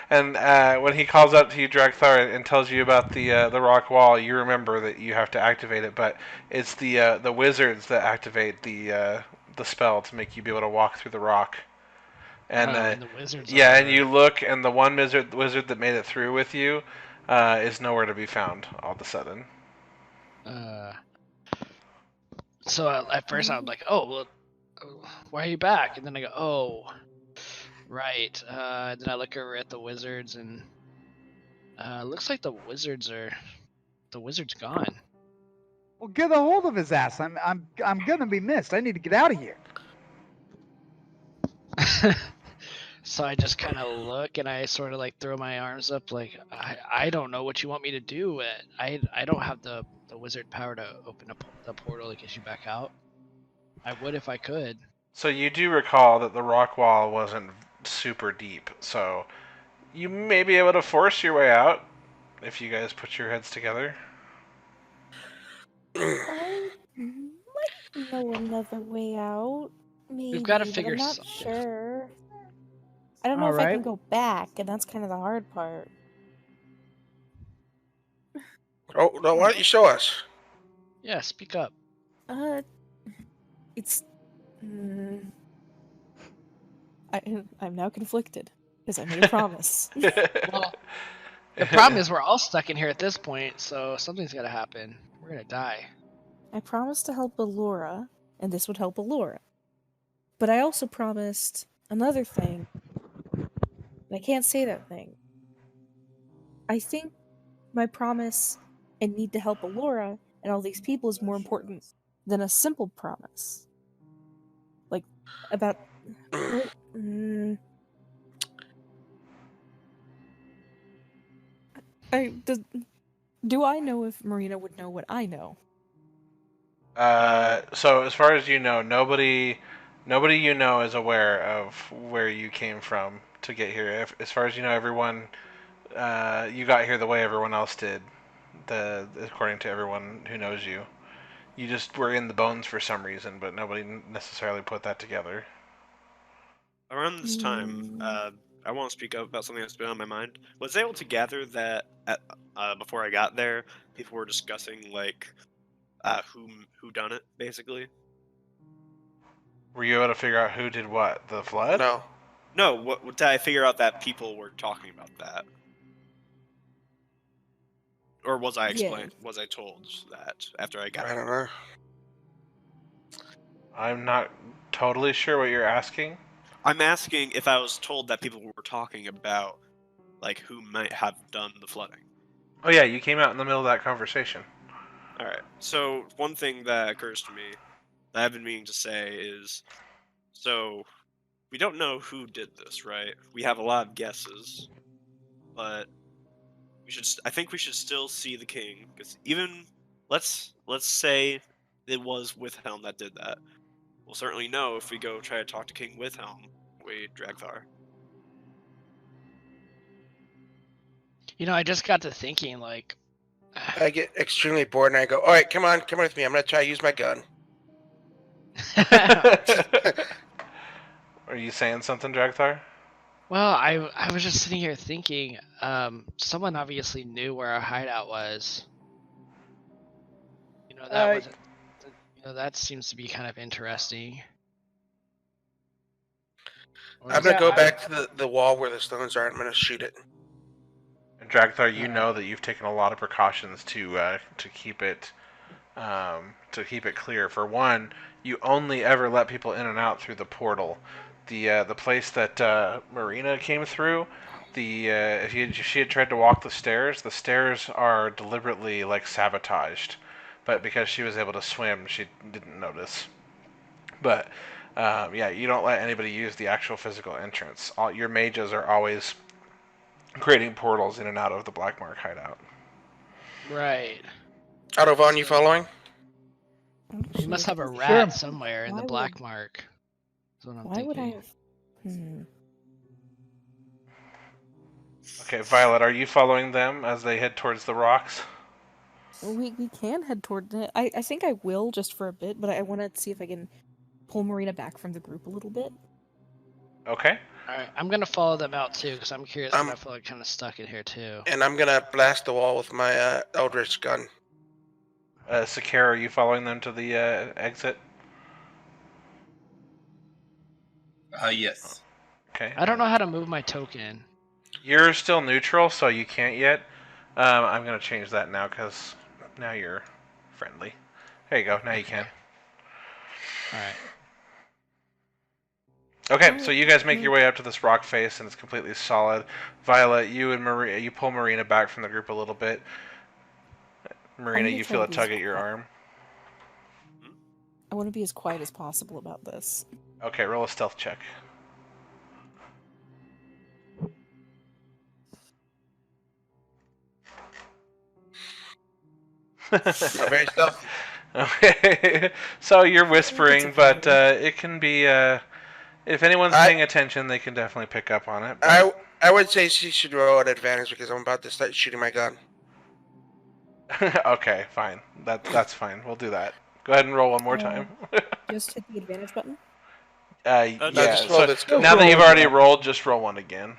And when he calls out to you, Dragthar, and tells you about the rock wall, you remember that you have to activate it. But it's the wizards that activate the spell to make you be able to walk through the rock. And and the wizards. yeah, and you look, and the one wizard that made it through with you is nowhere to be found. All of a sudden. So at first I'm like, oh, well, why are you back? And then I go, oh, right. Then I look over at the wizards, and looks like the wizard's gone. Well, get a hold of his ass. I'm gonna be missed. I need to get out of here. So I just kind of look, and I sort of like throw my arms up, like I don't know what you want me to do. I don't have the wizard power to open up the portal to get you back out. I would if I could. So you do recall that the rock wall wasn't super deep, so you may be able to force your way out if you guys put your heads together. I might know another way out. Maybe, We've got to but figure I'm not something. sure. I don't know if I can go back, and that's kind of the hard part. Oh, no, why don't you show us? Yeah, speak up. It's. I'm now conflicted because I made a promise. Well, the problem is we're all stuck in here at this point, so something's got to happen. We're gonna die. I promised to help Allura, and this would help Allura. But I also promised another thing. And I can't say that thing. I think my promise and need to help Allura and all these people is more important than a simple promise. Like, about... Do I know if Marina would know what I know? So as far as you know, nobody you know is aware of where you came from to get here. As far as you know, everyone you got here the way everyone else did. According to everyone who knows you, you just were in the bones for some reason, but nobody necessarily put that together. Around this time, I want to speak up about something that's been on my mind. Was I able to gather that before I got there, people were discussing like who done it, basically? Were you able to figure out who did what? The flood? No. No. What did I figure out that people were talking about that? Or was I explained? Was I told that after I got I there? don't know. I'm not totally sure what you're asking. I'm asking if I was told that people were talking about like who might have done the flooding. Oh yeah, you came out in the middle of that conversation. Alright, so one thing that occurs to me that I've been meaning to say is, so we don't know who did this, right? We have a lot of guesses, but I think we should still see the king, because even, let's say it was Wilhelm that did that. We'll certainly know if we go try to talk to King Wilhelm, Dragthar. You know, I just got to thinking, like... I get extremely bored, and I go, all right, come on with me. I'm going to try to use my gun. Are you saying something, Dragthar? Well, I was just sitting here thinking, someone obviously knew where our hideout was. You know, that was... You know, that seems to be kind of interesting. I'm going to go back to the wall where the stones are, and I'm going to shoot it. And Dragthar, you know that you've taken a lot of precautions to keep it clear. For one, you only ever let people in and out through the portal. The place that Marina came through, if she had tried to walk the stairs are deliberately like sabotaged. But because she was able to swim, she didn't notice. But yeah, you don't let anybody use the actual physical entrance. Your mages are always creating portals in and out of the Black Mark hideout. Right. Autovon, you following? You must have a rat somewhere in the Why Black Mark. That's what I'm Why thinking. would I have... Okay, Violet, are you following them as they head towards the rocks? We can head toward it. I think I will just for a bit, but I want to see if I can pull Marina back from the group a little bit. Okay. Alright, I'm gonna follow them out too, because I'm curious, because I I'm- feel like kind of stuck in here too. And I'm gonna blast the wall with my Eldritch gun. Sakara, are you following them to the exit? Yes. Okay. I don't know how to move my token. You're still neutral, so you can't yet. I'm going to change that now, because now you're friendly. There you go, now you can. Alright. Okay, so you guys make your way up to this rock face, and it's completely solid. Violet, you and Maria, you pull Marina back from the group a little bit. Marina, gonna you try feel to a be tug as at your quiet. arm. I want to be as quiet as possible about this. Okay, roll a stealth check. Very stealthy. Okay, so you're whispering, but it can be. If anyone's paying attention, they can definitely pick up on it. But... I would say she should roll an advantage because I'm about to start shooting my gun. Okay, fine. That's fine. We'll do that. Go ahead and roll one more time. Just hit the advantage button. Yeah. just roll So this now that you've already rolled, just roll one again.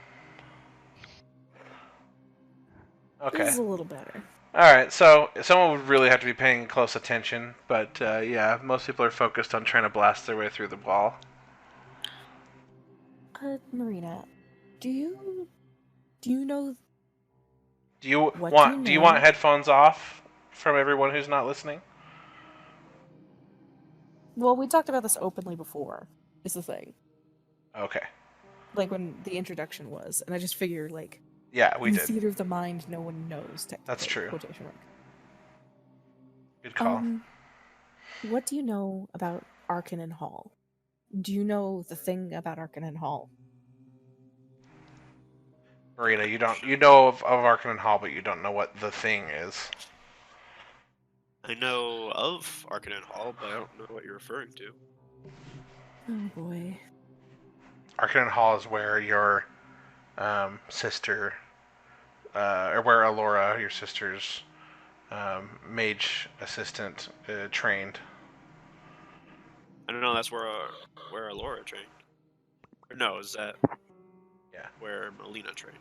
Okay. This is a little better. All right. So someone would really have to be paying close attention, but yeah, most people are focused on trying to blast their way through the wall. Marina, do you know? Do you What want do you know? headphones off from everyone who's not listening? Well, we talked about this openly before. Is the thing. Okay. Like when the introduction was, and I just figure like. Yeah, we in did. theater of the mind, no one knows. That's true. Quotation mark. Good call. What do you know about Arcanine Hall? Do you know the thing about Arcanine Hall? Marina, you know of Arcanine Hall, but you don't know what the thing is. I know of Arcanine Hall, but I don't know what you're referring to. Oh boy. Arcanine Hall is where your sister, or where Alora, your sister's mage assistant, trained. I don't know. That's where Alora trained. Or no, is that where Melina trained?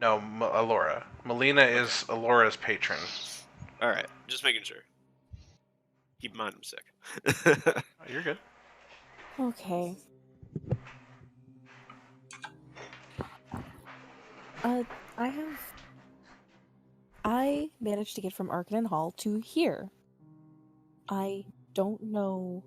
No, Alora. Melina is Alora's patron. All right, just making sure. Keep in mind I'm sick. You're good. Okay. I managed to get from Arcanine Hall to here. I don't know.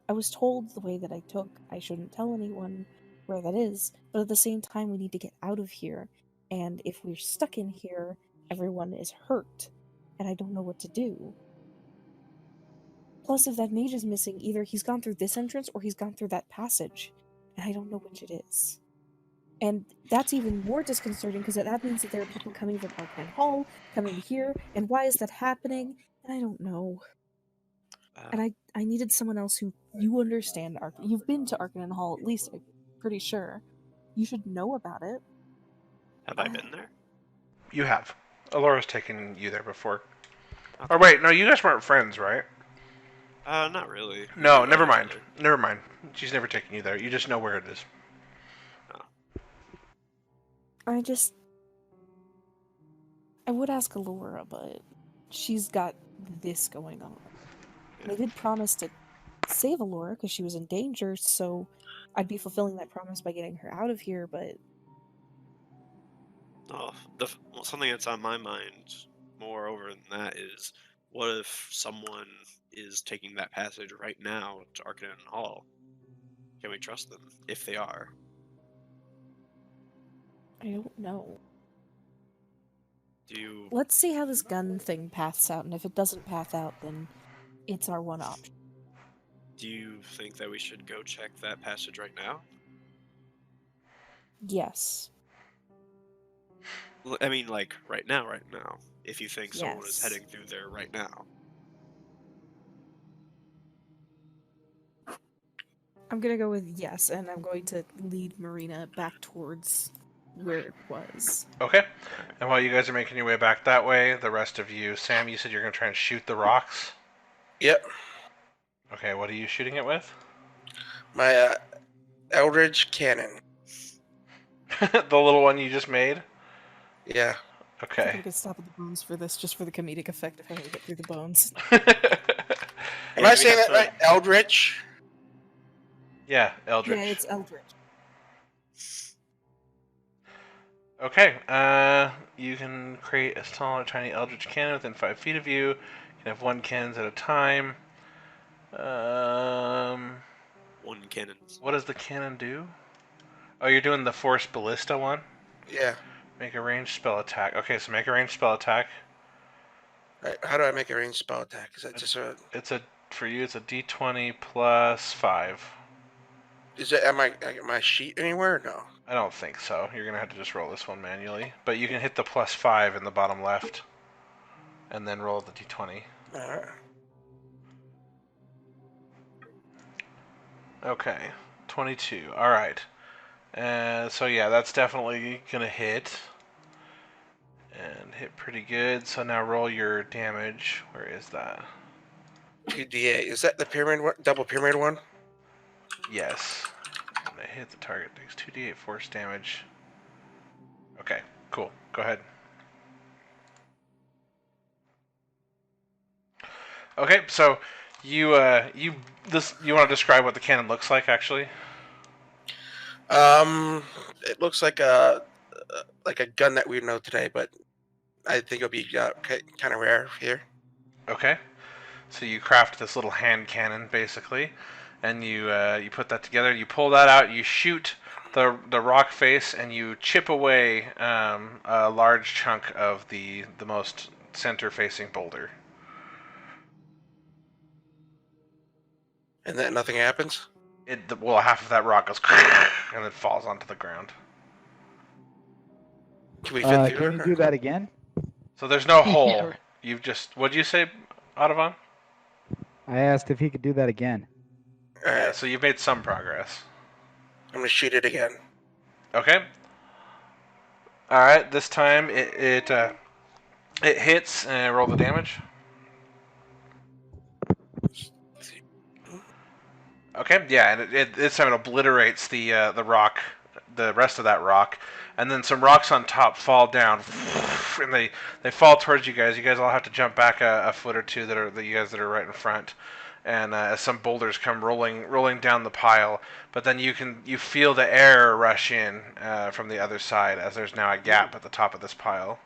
I was told the way that I took, I shouldn't tell anyone where that is, but at the same time, we need to get out of here. And if we're stuck in here, everyone is hurt, and I don't know what to do. Plus, if that mage is missing, either he's gone through this entrance or he's gone through that passage, and I don't know which it is. And that's even more disconcerting because that means that there are people coming from Arcanine Hall, coming here, and why is that happening? And I don't know. And I needed someone else who you understand. You've been to Arcanine Hall, at least I'm pretty sure. You should know about it. Have I been there? You have. Alora's taken you there before. Okay. Or wait, no, you guys weren't friends, right? Not really. No, never mind. Never mind. She's never taken you there. You just know where it is. I would ask Alora, but she's got this going on. And I did promise to save Alora because she was in danger, so I'd be fulfilling that promise by getting her out of here, but... Something that's on my mind, moreover than that, is what if someone is taking that passage right now to Arcanine Hall? Can we trust them, if they are? I don't know. Do you... Let's see how this gun thing paths out, and if it doesn't path out, then it's our one option. Do you think that we should go check that passage right now? Yes. I mean, like, right now. If you think someone is heading through there right now. I'm gonna go with yes, and I'm going to lead Marina back towards where it was. Okay. And while you guys are making your way back that way, the rest of you, Sam, you said you're going to try and shoot the rocks? Yep. Okay, what are you shooting it with? My Eldridge cannon. The little one you just made? Yeah. I think I'm Okay. gonna stop at the bones for this, just for the comedic effect of having to get through the bones. Am I saying that right? Eldritch? Yeah, Eldritch. Yeah, it's Eldritch. Okay, you can create a small or tiny Eldritch cannon within 5 feet of you. You can have 1 cannons at a time. One cannon. What does the cannon do? Oh, you're doing the Force Ballista one? Yeah. Make a ranged spell attack. Okay, so make a ranged spell attack. Right. How do I make a ranged spell attack? Is that just a... For you, it's a d20 plus 5. Is it on my sheet anywhere? No. I don't think so. You're going to have to just roll this one manually. But you can hit the plus 5 in the bottom left. And then roll the d20. Alright. Okay, 22. Alright. So yeah, that's definitely going to hit. And hit pretty good. So now roll your damage. Where is that? 2d8. Is that the pyramid one? Double pyramid one? Yes. When I hit the target, takes 2d8 force damage. Okay, cool. Go ahead. Okay, so you want to describe what the cannon looks like, actually? It looks like a gun that we know today, but I think it'll be kind of rare here. Okay. So you craft this little hand cannon, basically, and you put that together. You pull that out. You shoot the rock face, and you chip away a large chunk of the most center-facing boulder. And then nothing happens? Well, half of that rock goes and it falls onto the ground. Can we fit through Can it? you do that again? So there's no hole. Yeah. You've just... What'd you say, Audubon? I asked if he could do that again. Alright, Yeah, so you've made some progress. I'm gonna shoot it again. Okay. Alright, this time it hits and roll the damage. Okay, yeah, and this time it obliterates the rock, the rest of that rock, and then some rocks on top fall down, and they fall towards you guys. You guys all have to jump back a foot or two that are right in front, and as some boulders come rolling down the pile. But then you feel the air rush in from the other side as there's now a gap at the top of this pile.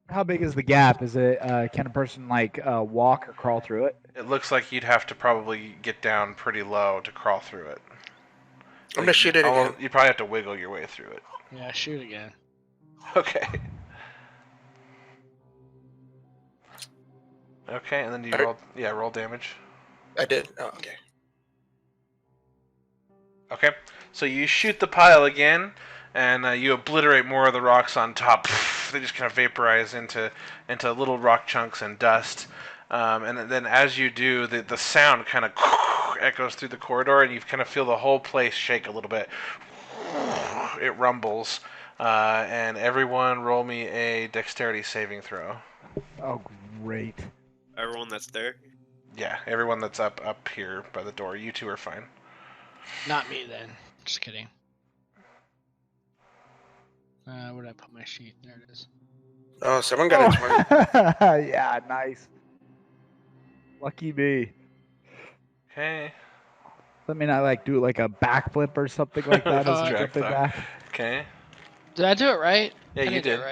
How big is the gap? Is it can a person walk or crawl through it? It looks like you'd have to probably get down pretty low to crawl through it. I'm gonna shoot it again. You probably have to wiggle your way through it. Yeah, shoot again. Okay. Okay, and then you roll damage. I did. Oh, okay. Okay, so you shoot the pile again, and you obliterate more of the rocks on top. They just kind of vaporize into little rock chunks and dust. And then as you do, the sound kind of echoes through the corridor, and you kind of feel the whole place shake a little bit. It rumbles. And everyone roll me a dexterity saving throw. Oh, great. Everyone that's there. Yeah, everyone that's up here by the door. You two are fine. Not me then. Just kidding. Where did I put my sheet? There it is. Oh, someone got a 20. Yeah, nice. Lucky me. Okay. Let me not do a backflip or something like that as I'm jumping back. Okay. Did I do it right? Yeah, I you did. did. It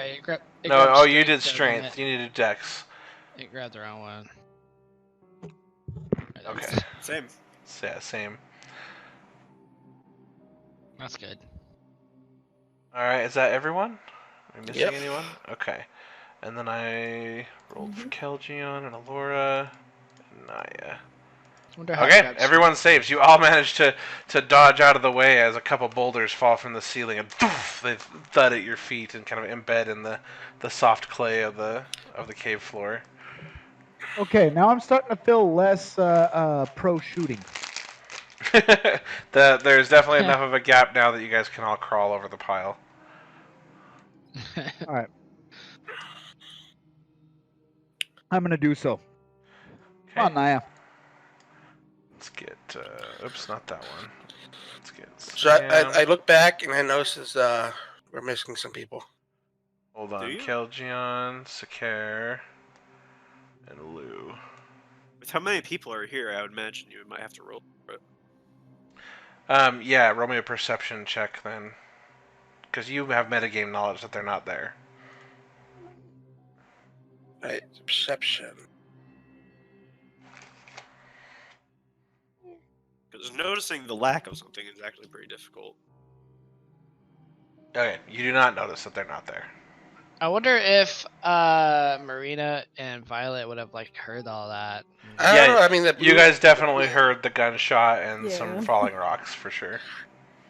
right. You did strength. You needed dex. It grabbed the wrong one. Okay. Same. Yeah, same. That's good. All right, is that everyone? Am I missing Yep. anyone? Okay. And then I rolled for Kelgion and Alora and Naya. Wonder how Okay, it grabs- everyone saves. You all manage to dodge out of the way as a couple boulders fall from the ceiling and they thud at your feet and kind of embed in the soft clay of the cave floor. Okay, now I'm starting to feel less pro shooting. There's definitely enough of a gap now that you guys can all crawl over the pile. All right. I'm gonna do so. Come on, Naya. Let's get. Oops, not that one. Let's get. So I look back and I notice we're missing some people. Hold on. Kelgion, Sakare, and Lou. With how many people are here, I would imagine you might have to roll for it. Yeah, roll me a perception check then. Because you have metagame knowledge that they're not there. Right, perception. Because noticing the lack of something is actually pretty difficult. Okay, you do not notice that they're not there. I wonder if Marina and Violet would have like heard all that. I don't know. I mean, you guys definitely heard the gunshot and Yeah. some falling rocks for sure.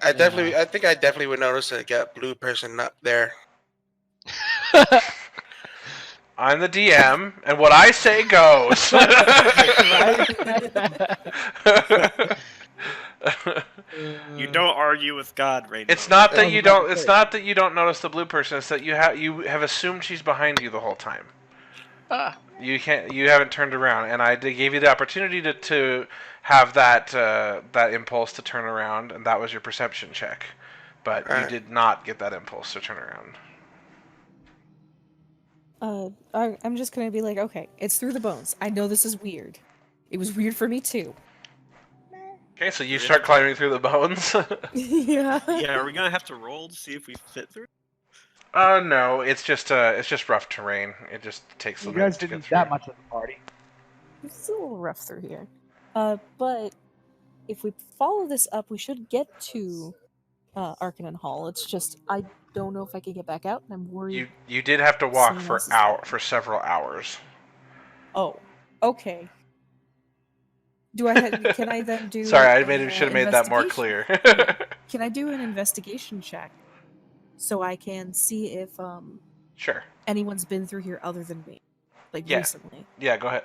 I think I definitely would notice a blue person not there. I'm the DM, and what I say goes. You don't argue with God, Rainbow. It's not that you don't. It's not that you don't notice the blue person. It's that you have assumed she's behind you the whole time. You can't. You haven't turned around, and I gave you the opportunity to have that impulse to turn around, and that was your perception check, but you did not get that impulse to turn around. I'm just gonna be like, okay, it's through the bones. I know this is weird. It was weird for me too. Okay, so you start climbing through the bones. Yeah. Yeah, are we gonna have to roll to see if we fit through? No, it's just rough terrain. It just takes. You guys didn't need that much of the party. It's a little rough through here. But if we follow this up, we should get to Arcanine Hall. It's just I don't know if I can get back out, and I'm worried. You did have to walk Someone for several hours. Oh, okay. Can I then do? Sorry, I should have made that more clear. Can I do an investigation check so I can see if Sure. anyone's been through here other than me, like recently? Yeah, go ahead.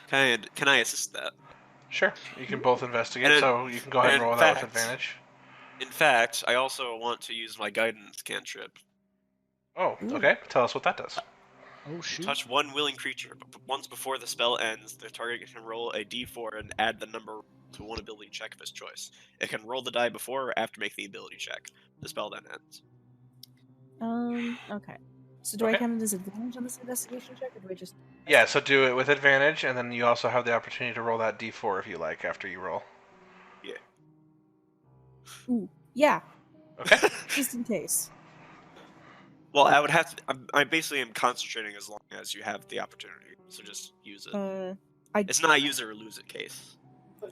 Can I assist that? Sure. You can both investigate, so you can go ahead and roll that with advantage. In fact, I also want to use my guidance cantrip. Oh, okay. Tell us what that does. Oh shoot! Touch one willing creature, but once before the spell ends, the target can roll a d4 and add the number to one ability check of his choice. It can roll the die before or after making the ability check. The spell then ends. Okay. So do I count a disadvantage on this investigation check, or do I just? Yeah, so do it with advantage, and then you also have the opportunity to roll that d4 if you like after you roll. Yeah. Ooh, yeah. Okay. Just in case. Well, I would have to. I basically am concentrating as long as you have the opportunity, so just use it. It's not a use it or lose it case.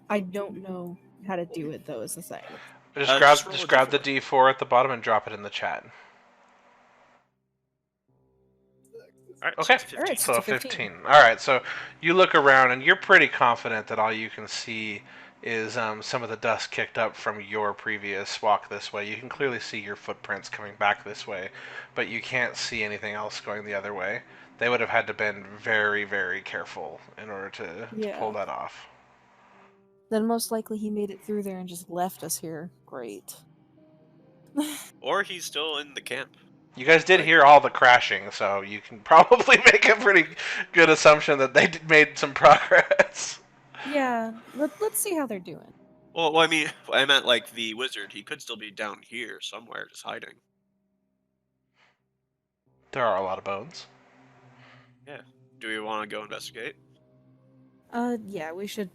I don't know how to do it though. Is the thing. Just grab the d4 at the bottom and drop it in the chat. Alright, okay, so 15. Alright, so you look around and you're pretty confident that all you can see is some of the dust kicked up from your previous walk this way. You can clearly see your footprints coming back this way, but you can't see anything else going the other way. They would have had to been very, very careful in order to pull that off. Then most likely he made it through there and just left us here. Great. Or he's still in the camp. You guys did hear all the crashing, so you can probably make a pretty good assumption that they made some progress. Yeah, let's see how they're doing. Well, I mean, I meant like the wizard. He could still be down here somewhere, just hiding. There are a lot of bones. Yeah. Do we want to go investigate? Yeah, we should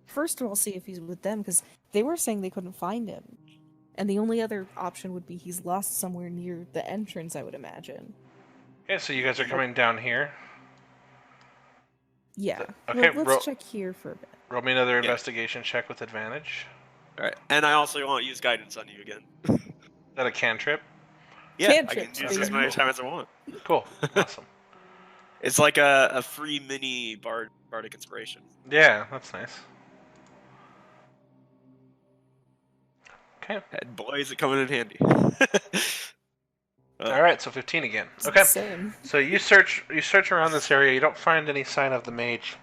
first of all see if he's with them, because they were saying they couldn't find him. And the only other option would be he's lost somewhere near the entrance, I would imagine. Okay, so you guys are coming down here. Yeah. Okay, let's check here for a bit. Roll me another investigation check with advantage. Alright, and I also want to use guidance on you again. Is that a cantrip? Yeah, Cantrip, I can use as many times as I want. Cool, awesome. It's like a free mini bardic inspiration. Yeah, that's nice. Okay. And boy, is it coming in handy. Alright, so 15 again. Okay. Same. So you search around this area, you don't find any sign of the mage.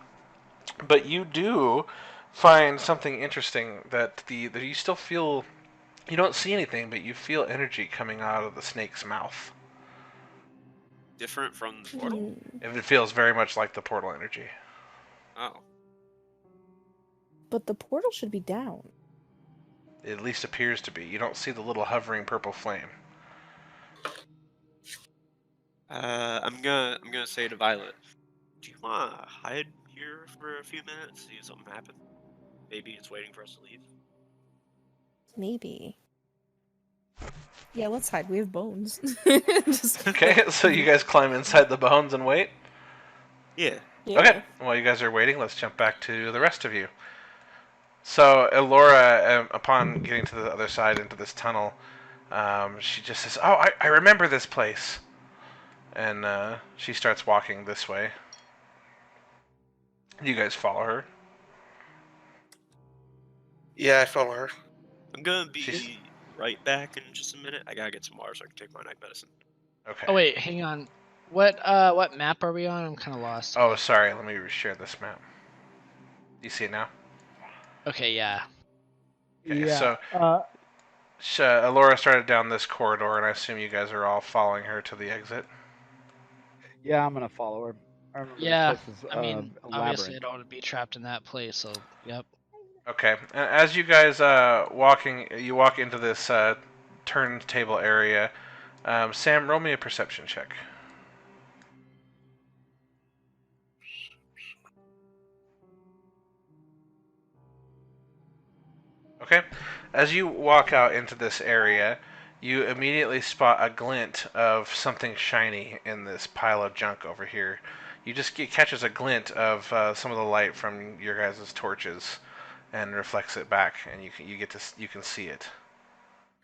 But you do find something interesting that you still feel. You don't see anything, but you feel energy coming out of the snake's mouth. Different from the portal? It feels very much like the portal energy. Oh. But the portal should be down. It at least appears to be. You don't see the little hovering purple flame. I'm gonna say to Violet, do you wanna hide here for a few minutes, see if something happens? Maybe it's waiting for us to leave. Maybe. Yeah, let's hide. We have bones. Okay, so you guys climb inside the bones and wait? Yeah. Okay, while you guys are waiting, let's jump back to the rest of you. So, Elora, upon getting to the other side into this tunnel, she just says, "Oh, I remember this place." And she starts walking this way. You guys follow her. Yeah, I follow her. I'm gonna be right back in just a minute. I gotta get some water so I can take my night medicine. Okay. Oh wait, hang on. What map are we on? I'm kind of lost. Oh, sorry. Let me reshare this map. Do you see it now? Okay, yeah. Okay, Yeah. so Elora started down this corridor, and I assume you guys are all following her to the exit. Yeah, I'm gonna follow her. I remember Yeah, this place is I mean, a obviously I labyrinth. don't want to be trapped in that place, so yep. Okay. As you guys you walk into this turntable area. Sam, roll me a perception check. Okay. As you walk out into this area, you immediately spot a glint of something shiny in this pile of junk over here. It catches a glint of some of the light from your guys' torches, and reflects it back, and you can see it.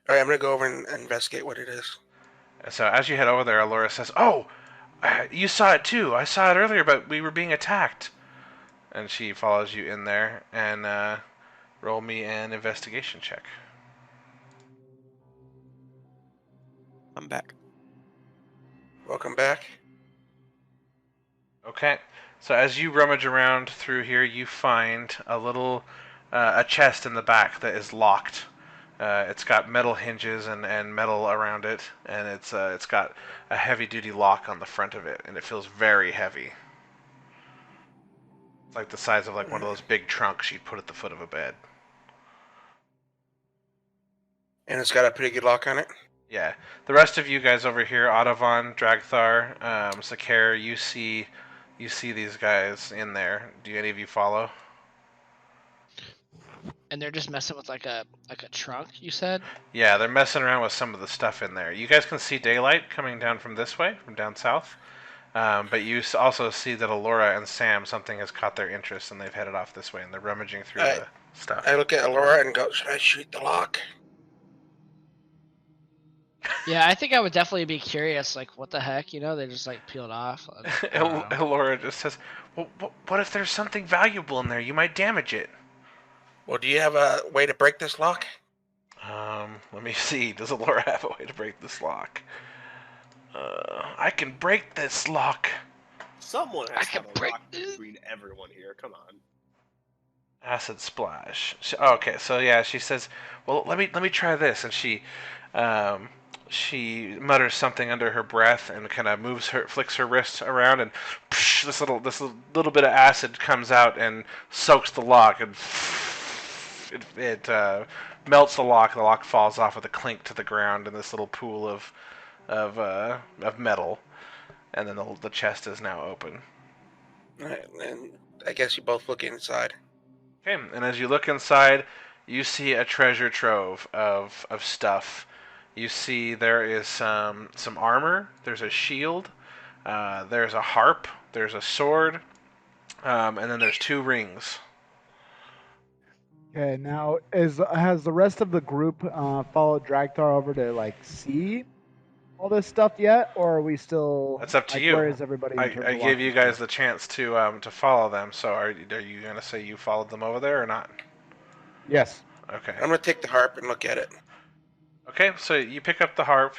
All right, I'm gonna go over and investigate what it is. So as you head over there, Alora says, "Oh, you saw it too. I saw it earlier, but we were being attacked." And she follows you in there, and roll me an investigation check. I'm back. Welcome back. Okay. So as you rummage around through here, you find a chest in the back that is locked. It's got metal hinges and metal around it, and it's got a heavy-duty lock on the front of it, and it feels very heavy. It's like the size of like one of those big trunks you'd put at the foot of a bed. And it's got a pretty good lock on it. Yeah. The rest of you guys over here, Audavon, Dragthar, Sakar, you see these guys in there. Do any of you follow? And they're just messing with like a trunk, you said? Yeah, they're messing around with some of the stuff in there. You guys can see daylight coming down from this way, from down south. But you also see that Alora and Sam, something has caught their interest, and they've headed off this way, and they're rummaging through the stuff. I look at Alora and go, "Should I shoot the lock?" Yeah, I think I would definitely be curious, like, what the heck, you know? They just, like, peeled off. Alora just says, "Well, what if there's something valuable in there? You might damage it." Well, do you have a way to break this lock? Let me see. Does Alora have a way to break this lock? I can break this lock. Someone has to can have a break lock between everyone here. Come on. Acid splash. Okay, so yeah, she says, "Well, let me try this," and she mutters something under her breath and kind of flicks her wrist around, and psh, this little bit of acid comes out and soaks the lock, and it melts the lock. The lock falls off with a clink to the ground in this little pool of metal, and then the chest is now open. Right, and I guess you both look inside. Okay, and as you look inside, you see a treasure trove of stuff. You see there is some armor, there's a shield, there's a harp, there's a sword, and then there's 2 rings. Okay, now has the rest of the group followed Dragtar over to like see all this stuff yet, or are we still? That's up to like, you. Where is everybody? In terms I of gave you guys stuff? the chance to follow them. So are you gonna say you followed them over there or not? Yes. Okay. I'm gonna take the harp and look at it. Okay, so you pick up the harp.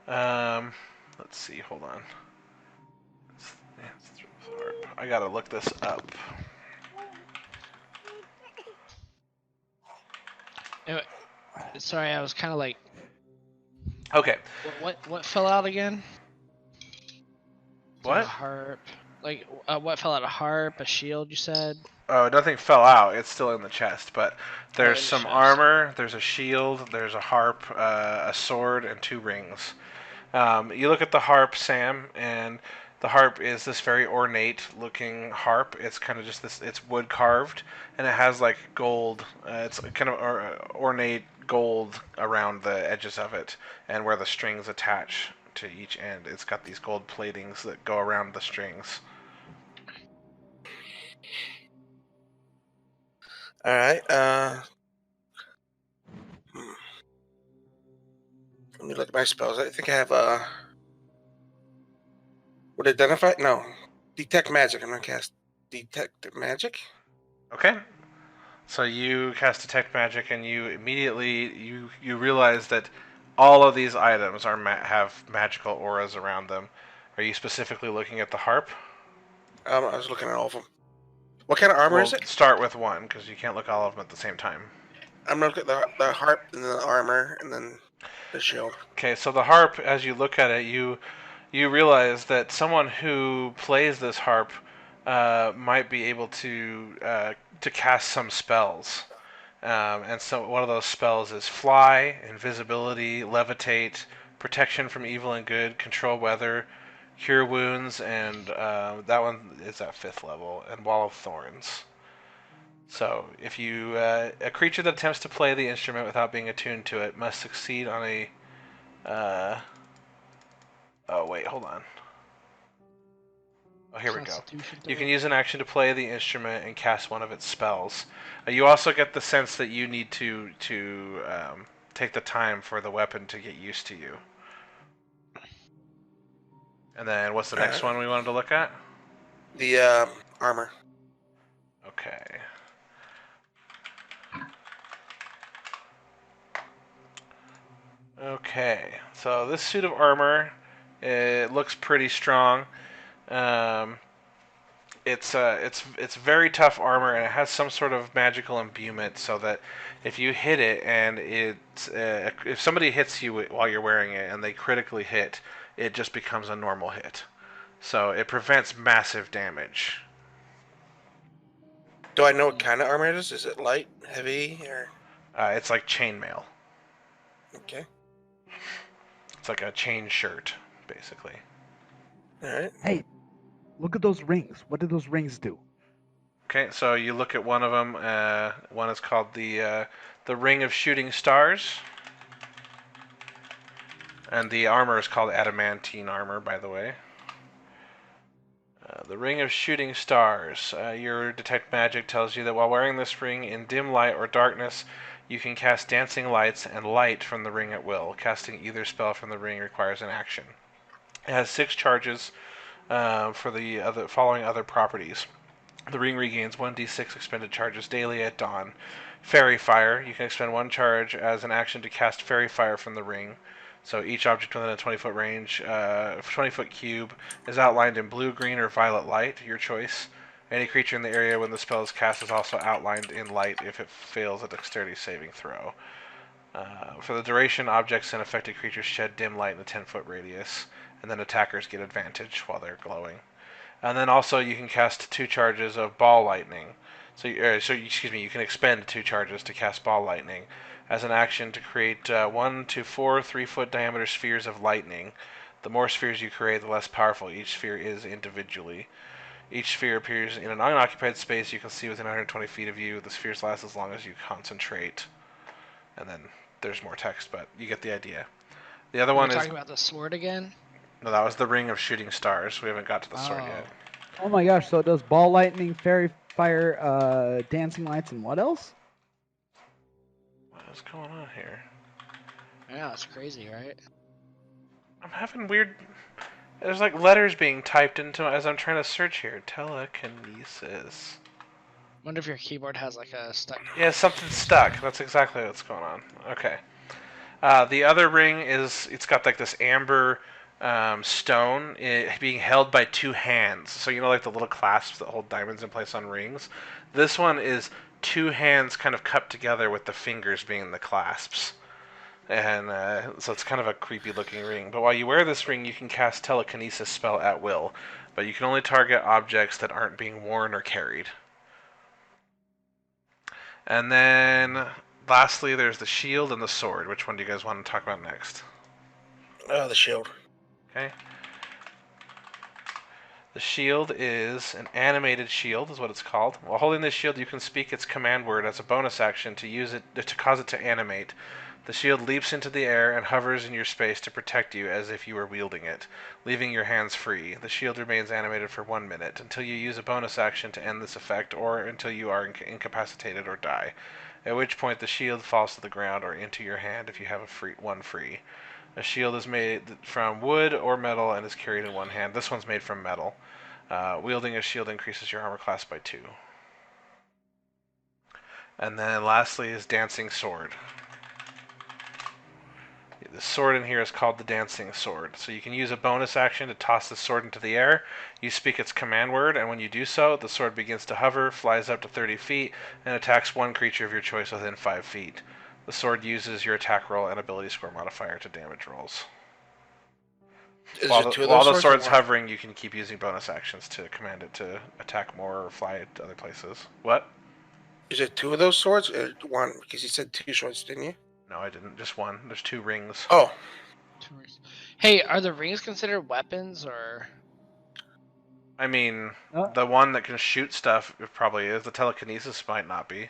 Let's see. Hold on. I gotta look this up. Sorry, I was kind of like, Okay. what fell out again? There's What? a harp. Like, what fell out? A harp, a shield, you said? Oh, nothing fell out. It's still in the chest, but there's in the some chest. armor, there's a shield, there's a harp, a sword, and 2 rings. You look at the harp, Sam, and the harp is this very ornate-looking harp. It's kind of just this. It's wood carved, and it has like gold. It's kind of ornate gold around the edges of it, and where the strings attach to each end. It's got these gold platings that go around the strings. All right. Let me look at my spells. I think I have would identify? No. Detect magic. I'm gonna cast detect magic. Okay. So you cast detect magic, and you immediately you realize that all of these items are have magical auras around them. Are you specifically looking at the harp? I was looking at all of them. What kind of armor is it? Start with one, because you can't look at all of them at the same time. I'm gonna look at the harp and the armor and then the shield. Okay, so the harp, as you look at it, you realize that someone who plays this harp might be able to cast some spells. And so one of those spells is fly, invisibility, levitate, protection from evil and good, control weather, cure wounds, and that one is at 5th level, and wall of thorns. So if you a creature that attempts to play the instrument without being attuned to it must succeed on a oh wait, hold on. Oh, here we go. You can use an action to play the instrument and cast one of its spells. You also get the sense that you need to take the time for the weapon to get used to you. And then what's the next one we wanted to look at? The armor. Okay. Okay, so this suit of armor, it looks pretty strong. It's very tough armor, and it has some sort of magical imbuement, so that if you hit it and if somebody hits you while you're wearing it and they critically hit, it just becomes a normal hit. So it prevents massive damage. Do I know what kind of armor it is? Is it light, heavy, or? It's like chainmail. Okay. It's like a chain shirt, basically. All right. Hey, look at those rings. What do those rings do? Okay, so you look at one of them. One is called the Ring of Shooting Stars, and the armor is called adamantine armor, by the way. The Ring of Shooting Stars. Your detect magic tells you that while wearing this ring in dim light or darkness, you can cast dancing lights and light from the ring at will. Casting either spell from the ring requires an action. It has 6 charges for the following other properties. The ring regains 1d6 expended charges daily at dawn. Fairy Fire. You can expend 1 charge as an action to cast Fairy Fire from the ring. So each object within a 20-foot range, 20-foot cube, is outlined in blue, green, or violet light, your choice. Any creature in the area when the spell is cast is also outlined in light if it fails a dexterity saving throw. For the duration, objects and affected creatures shed dim light in a 10-foot radius, and then attackers get advantage while they're glowing. And then also you can cast 2 charges of ball lightning. So you can expend 2 charges to cast ball lightning as an action to create 1 to 4 3-foot diameter spheres of lightning. The more spheres you create, the less powerful each sphere is individually. Each sphere appears in an unoccupied space you can see within 120 feet of you. The spheres last as long as you concentrate. And then there's more text, but you get the idea. The other one is talking about the sword again. No, that was the Ring of Shooting Stars. We haven't got to the sword yet. Oh my gosh! So it does ball lightning, fairy fire, dancing lights, and what else? What is going on here? Yeah, it's crazy, right? I'm having weird. There's like letters being typed into as I'm trying to search here. Telekinesis. Wonder if your keyboard has like a stuck. Yeah, something's stuck. That's exactly what's going on. Okay. The other ring it's got like this amber stone being held by two hands. So like the little clasps that hold diamonds in place on rings. This one is two hands kind of cupped together with the fingers being the clasps. And so it's kind of a creepy looking ring. But while you wear this ring, you can cast telekinesis spell at will. But you can only target objects that aren't being worn or carried. And then lastly, there's the shield and the sword. Which one do you guys want to talk about next? The shield. Okay. The shield is an animated shield, is what it's called. While holding this shield, you can speak its command word as a bonus action to cause it to animate. The shield leaps into the air and hovers in your space to protect you as if you were wielding it, leaving your hands free. The shield remains animated for 1 minute until you use a bonus action to end this effect or until you are incapacitated or die, at which point the shield falls to the ground or into your hand if you have one free. A shield is made from wood or metal and is carried in one hand. This one's made from metal. Wielding a shield increases your armor class by 2. And then lastly is Dancing Sword. The sword in here is called the Dancing Sword. So you can use a bonus action to toss the sword into the air. You speak its command word, and when you do so, the sword begins to hover, flies up to 30 feet, and attacks one creature of your choice within 5 feet. The sword uses your attack roll and ability score modifier to damage rolls. While the sword's hovering, you can keep using bonus actions to command it to attack more or fly to other places. What? Is it 2 of those swords or 1? Because you said 2 swords, didn't you? No, I didn't. Just 1. There's 2 rings. Oh. 2 rings. Hey, are the rings considered weapons or? I mean, the one that can shoot stuff it probably is. The telekinesis might not be.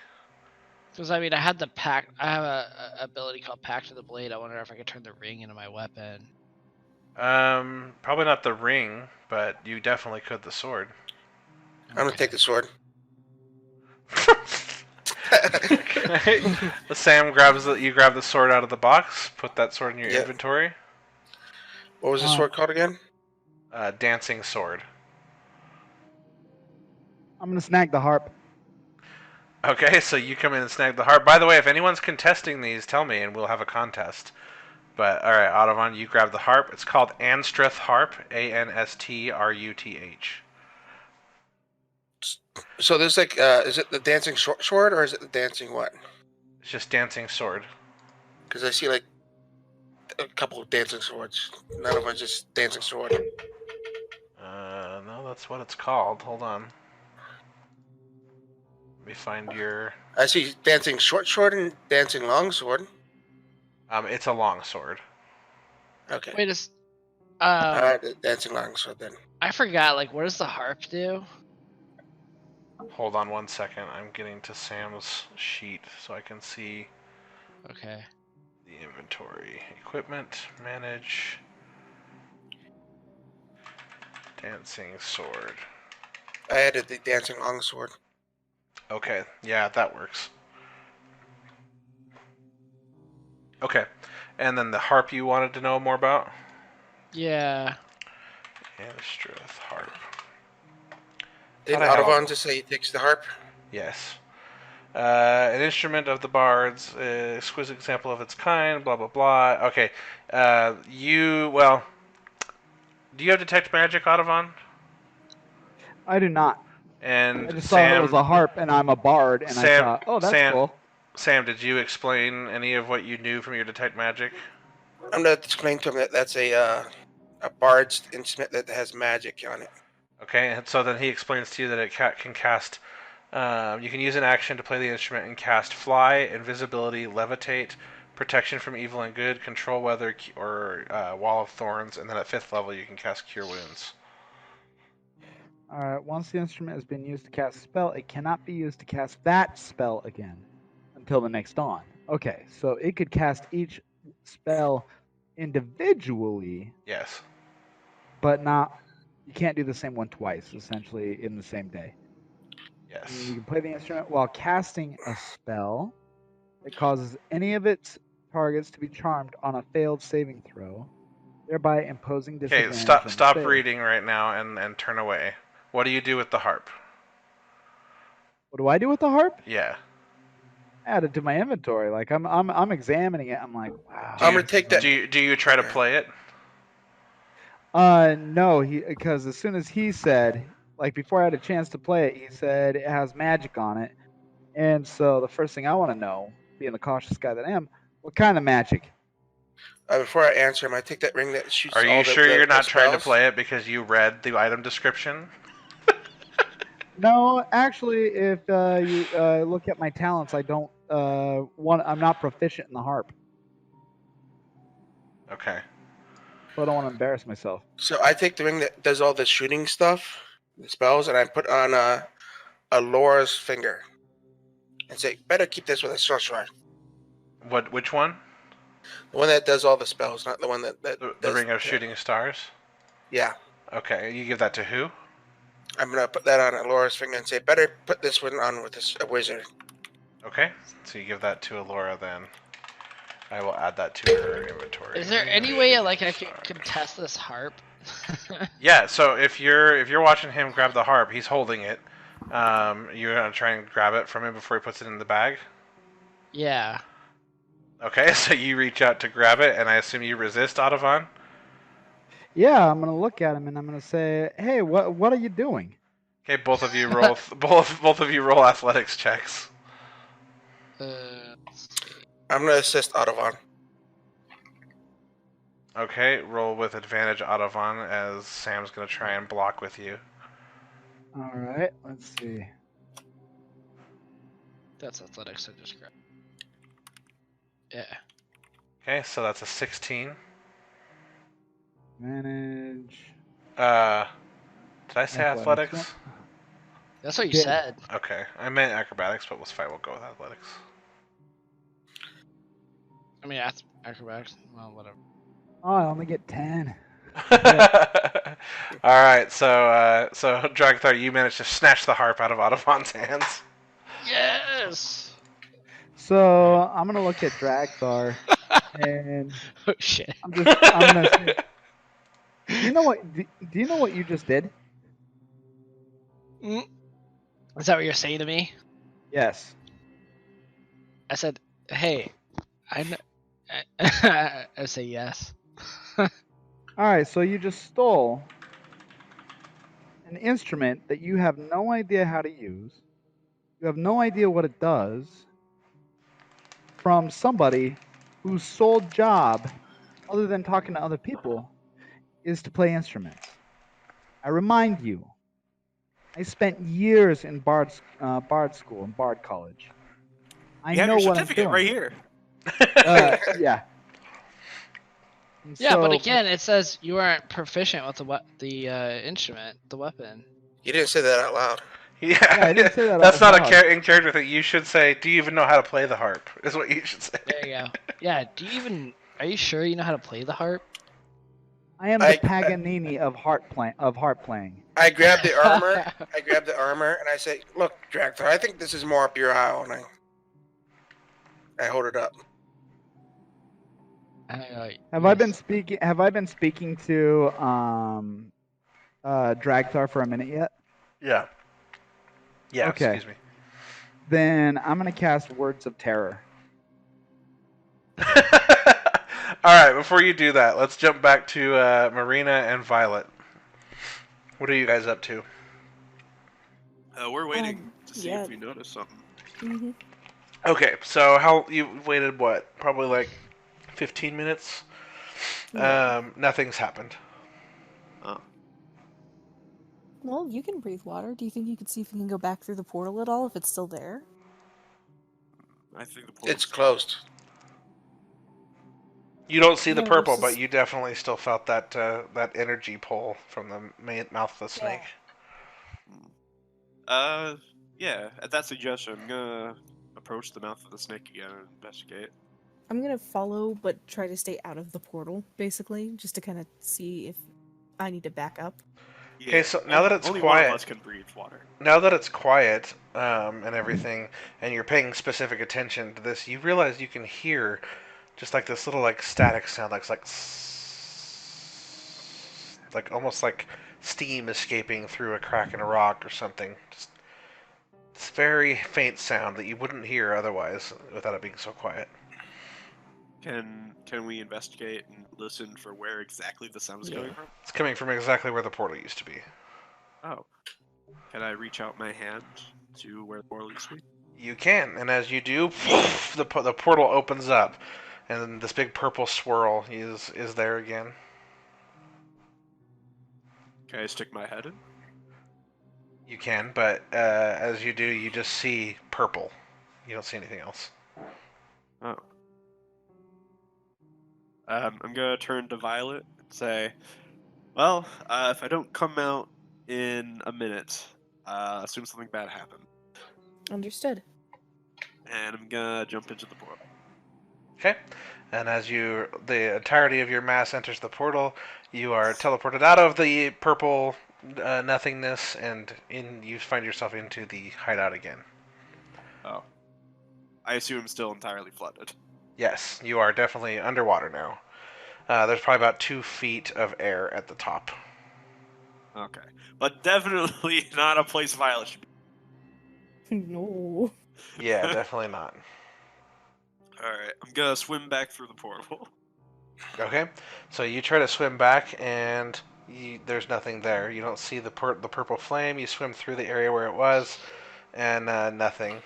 Because I mean, I have a ability called Pact of the Blade. I wonder if I could turn the ring into my weapon. Probably not the ring, but you definitely could the sword. I'm gonna take the sword. Okay. Sam you grab the sword out of the box, put that sword in your inventory. What was the sword called again? Dancing Sword. I'm gonna snag the harp. Okay, so you come in and snag the harp. By the way, if anyone's contesting these, tell me and we'll have a contest. But alright, Audubon, you grab the harp. It's called Anstruth Harp, Anstruth. So there's like, is it the dancing short sword or is it the dancing what? It's just Dancing Sword. Because I see like a couple of dancing swords. None of them are just dancing sword. No, that's what it's called. Hold on. Let me find your... I see dancing short sword and dancing long sword. It's a long sword. Okay. Wait, dancing long sword then. I forgot. Like, what does the harp do? Hold on 1 second. I'm getting to Sam's sheet so I can see. Okay. The inventory. Equipment. Manage. Dancing Sword. I added the dancing long sword. Okay. Yeah, that works. Okay. And then the harp you wanted to know more about? Yeah. Anstruth Harp. Did Audubon just say he takes the harp? Yes. An instrument of the bards, exquisite example of its kind, blah, blah, blah. Okay. Do you have Detect Magic, Audubon? I do not. And I just saw it was a harp, and I'm a bard, and I thought, oh, that's cool. Sam, did you explain any of what you knew from your Detect Magic? I'm going to explain to him that that's a bard's instrument that has magic on it. Okay, and so then he explains to you that it can cast... you can use an action to play the instrument and cast Fly, Invisibility, Levitate, Protection from Evil and Good, Control Weather, or Wall of Thorns, and then at 5th level you can cast Cure Wounds. Alright, once the instrument has been used to cast a spell, it cannot be used to cast that spell again until the next dawn. Okay, so it could cast each spell individually. Yes. But not... You can't do the same one twice, essentially, in the same day. Yes. You can play the instrument while casting a spell that causes any of its targets to be charmed on a failed saving throw, thereby imposing disadvantage. Okay, stop reading right now and turn away. What do you do with the harp? What do I do with the harp? Yeah. Add it to my inventory. Like I'm examining it. I'm like, wow. I'm gonna take that. Do you try to play it? No, because as soon as he said, like before I had a chance to play it, he said it has magic on it, and so the first thing I want to know, being the cautious guy that I am, what kind of magic? Before I answer him, I take that ring that shoots Are you all sure you're the not trying to spells. play it because you read the item description? No, actually, if you look at my talents, I don't I'm not proficient in the harp, Okay. so I don't want to embarrass myself. So I take the ring that does all the shooting stuff, the spells, and I put on a Laura's finger and say, "Better keep this with a sorcerer." Which one? The one that does all the spells, not the one that The does. Ring of Shooting Stars? Yeah, Okay, you give that to who? I'm gonna put that on a Laura's finger and say, "Better put this one on with a wizard." Okay, so you give that to Alora then. I will add that to her inventory. Is there any way like I can test this harp? Yeah, so if you're watching him grab the harp, he's holding it. You're gonna try and grab it from him before he puts it in the bag? Yeah. Okay, so you reach out to grab it, and I assume you resist, Audavon? Yeah, I'm gonna look at him and I'm gonna say, "Hey, what are you doing?" Okay, both of you roll both of you roll athletics checks. Let's see. I'm gonna assist Audavon. Okay, roll with advantage, Audavon, as Sam's gonna try and block with you. All right, let's see. That's athletics. I just grabbed. Yeah. Okay, so that's a 16. Manage. Did I say Athletics, athletics? That's what you Did. said. Okay, I meant acrobatics, but let's fine. We'll go with athletics. I mean, acrobatics. Well, whatever. Oh, I only get 10. All right, so Dragthar, you managed to snatch the harp out of Audavon's hands. Yes. So I'm gonna look at Dragthar, and Oh shit. I'm gonna say, do you know what you just did? Is that what you're saying to me? Yes. I said, "Hey, I say yes." All right, so you just stole an instrument that you have no idea how to use. You have no idea what it does from somebody whose sole job, other than talking to other people, is to play instruments. I remind you, I spent years in Bard school and Bard college. I You have know your what I'm certificate doing. right here. Yeah. And Yeah, but so- again, it says you aren't proficient with the instrument, the weapon. You didn't say that out loud. Yeah, I didn't say that that's out not loud. in character thing. You should say, "Do you even know how to play the harp?" Is what you should say. There you go. Yeah. Are you sure you know how to play the harp? I am the Paganini of harp playing. I grab the armor. I grab the armor and I say, "Look, Dragthar, I think this is more up your alley." And I hold it up. Have I been speaking to Dragthar for a minute yet? Yeah. Yeah. Okay. Excuse me. Then I'm gonna cast Words of Terror. All right. Before you do that, let's jump back to Marina and Violet. What are you guys up to? We're waiting to see yeah. if we notice something. Mm-hmm. Okay. So how you waited? What? Probably like 15 minutes. Yeah. Nothing's happened. Oh. Well, you can breathe water. Do you think you could see if you can go back through the portal at all if it's still there? I think the portal's It's closed. You don't see the No, purple, it's but just- you definitely still felt that that energy pull from the mouth of the snake. Yeah, at that suggestion, I'm gonna approach the mouth of the snake again and investigate. I'm gonna follow, but try to stay out of the portal, basically, just to kind of see if I need to back up. Okay, so now that it's only quiet, one of us can breathe water. now that it's quiet and everything, and you're paying specific attention to this, you realize you can hear just like this little like static sound, like almost like steam escaping through a crack in a rock or something. Just this very faint sound that you wouldn't hear otherwise without it being so quiet. Can we investigate and listen for where exactly the sound is coming from? It's coming from exactly where the portal used to be. Oh. Can I reach out my hand to where the portal used to be? You can, and as you do, the portal opens up, and this big purple swirl is there again. Can I stick my head in? You can, but as you do, you just see purple. You don't see anything else. Oh. I'm gonna turn to Violet and say, well, if I don't come out in a minute, assume something bad happened. Understood. And I'm gonna jump into the portal. Okay, and as the entirety of your mass enters the portal, you are teleported out of the purple nothingness, and you find yourself into the hideout again. Oh. I assume I'm still entirely flooded. Yes, you are definitely underwater now. There's probably about 2 feet of air at the top. Okay. But definitely not a place Violet should be. No. Yeah, definitely not. Alright, I'm gonna swim back through the portal. Okay, so you try to swim back, and there's nothing there. You don't see the purple flame. You swim through the area where it was, and nothing.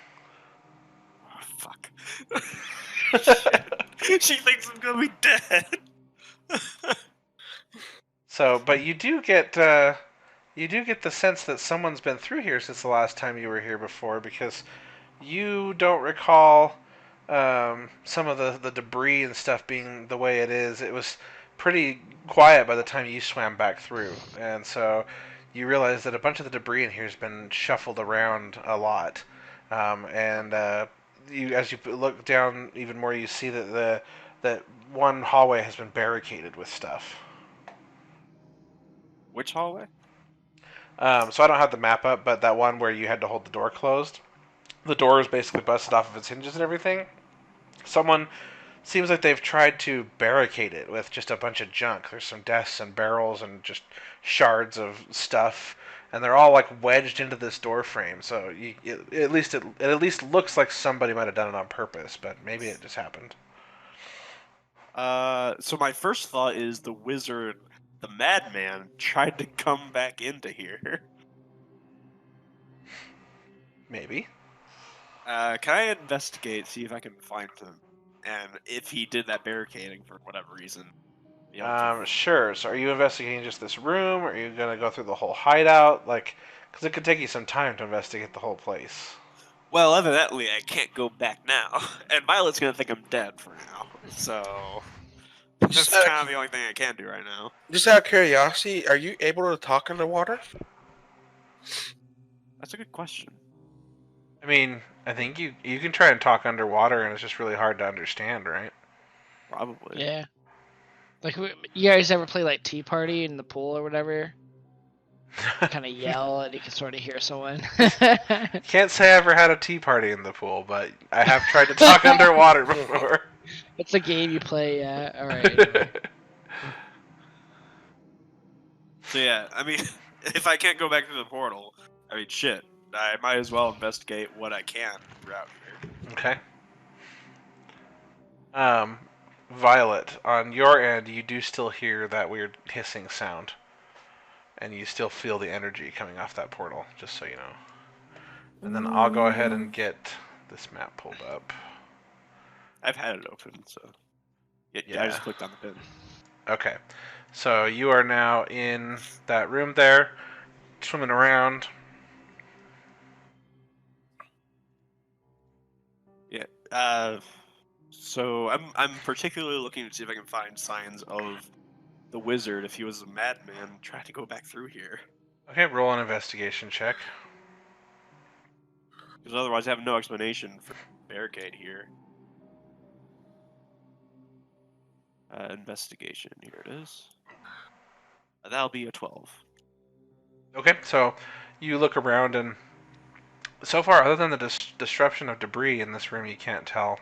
Oh, fuck. Shit. She thinks I'm gonna be dead. So, but you do get the sense that someone's been through here since the last time you were here before, because you don't recall some of the debris and stuff being the way it is. It was pretty quiet by the time you swam back through, and so you realize that a bunch of the debris in here has been shuffled around a lot. And as you look down even more, you see that that one hallway has been barricaded with stuff. Which hallway? So I don't have the map up, but that one where you had to hold the door closed, the door is basically busted off of its hinges and everything. Someone seems like they've tried to barricade it with just a bunch of junk. There's some desks and barrels and just shards of stuff, and they're all like wedged into this door frame. So it at least looks like somebody might have done it on purpose, but maybe it just happened. So my first thought is the wizard, the madman, tried to come back into here. Maybe. Can I investigate, see if I can find him, and if he did that barricading for whatever reason? Sure. So are you investigating just this room, or are you gonna go through the whole hideout? Like, because it could take you some time to investigate the whole place. Well, evidently I can't go back now, and Violet's gonna think I'm dead for now. So that's Just kind of the only thing I can do right now. Just out of curiosity, are you able to talk underwater? That's a good question. I mean, I think you can try and talk underwater, and it's just really hard to understand, right? Probably. Yeah. Like, you guys ever play like Tea Party in the pool or whatever? Kind of yell and you can sort of hear someone. Can't say I ever had a tea party in the pool, but I have tried to talk underwater before. It's a game you play, yeah. Alright. Anyway. So yeah, I mean, if I can't go back to the portal, I mean, shit. I might as well investigate what I can throughout here. Okay. Violet, on your end, you do still hear that weird hissing sound. And you still feel the energy coming off that portal, just so you know. And then I'll go ahead and get this map pulled up. I've had it open, so... Yeah, I just clicked on the pin. Okay. So you are now in that room there, swimming around. Yeah, so I'm particularly looking to see if I can find signs of the wizard, if he was a madman, trying to go back through here. Okay, roll an investigation check. Because otherwise I have no explanation for the barricade here. Investigation, here it is. That'll be a 12. Okay, so you look around, and so far, other than the disruption of debris in this room, you can't tell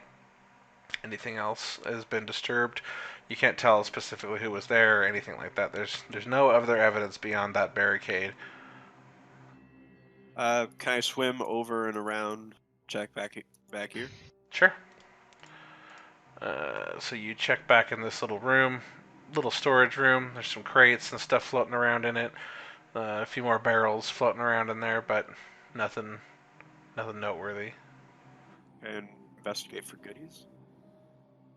anything else has been disturbed. You can't tell specifically who was there or anything like that. There's no other evidence beyond that barricade. Can I swim over and around, check back here? Sure. So you check back in this little room, little storage room. There's some crates and stuff floating around in it. A few more barrels floating around in there, but nothing noteworthy. And investigate for goodies.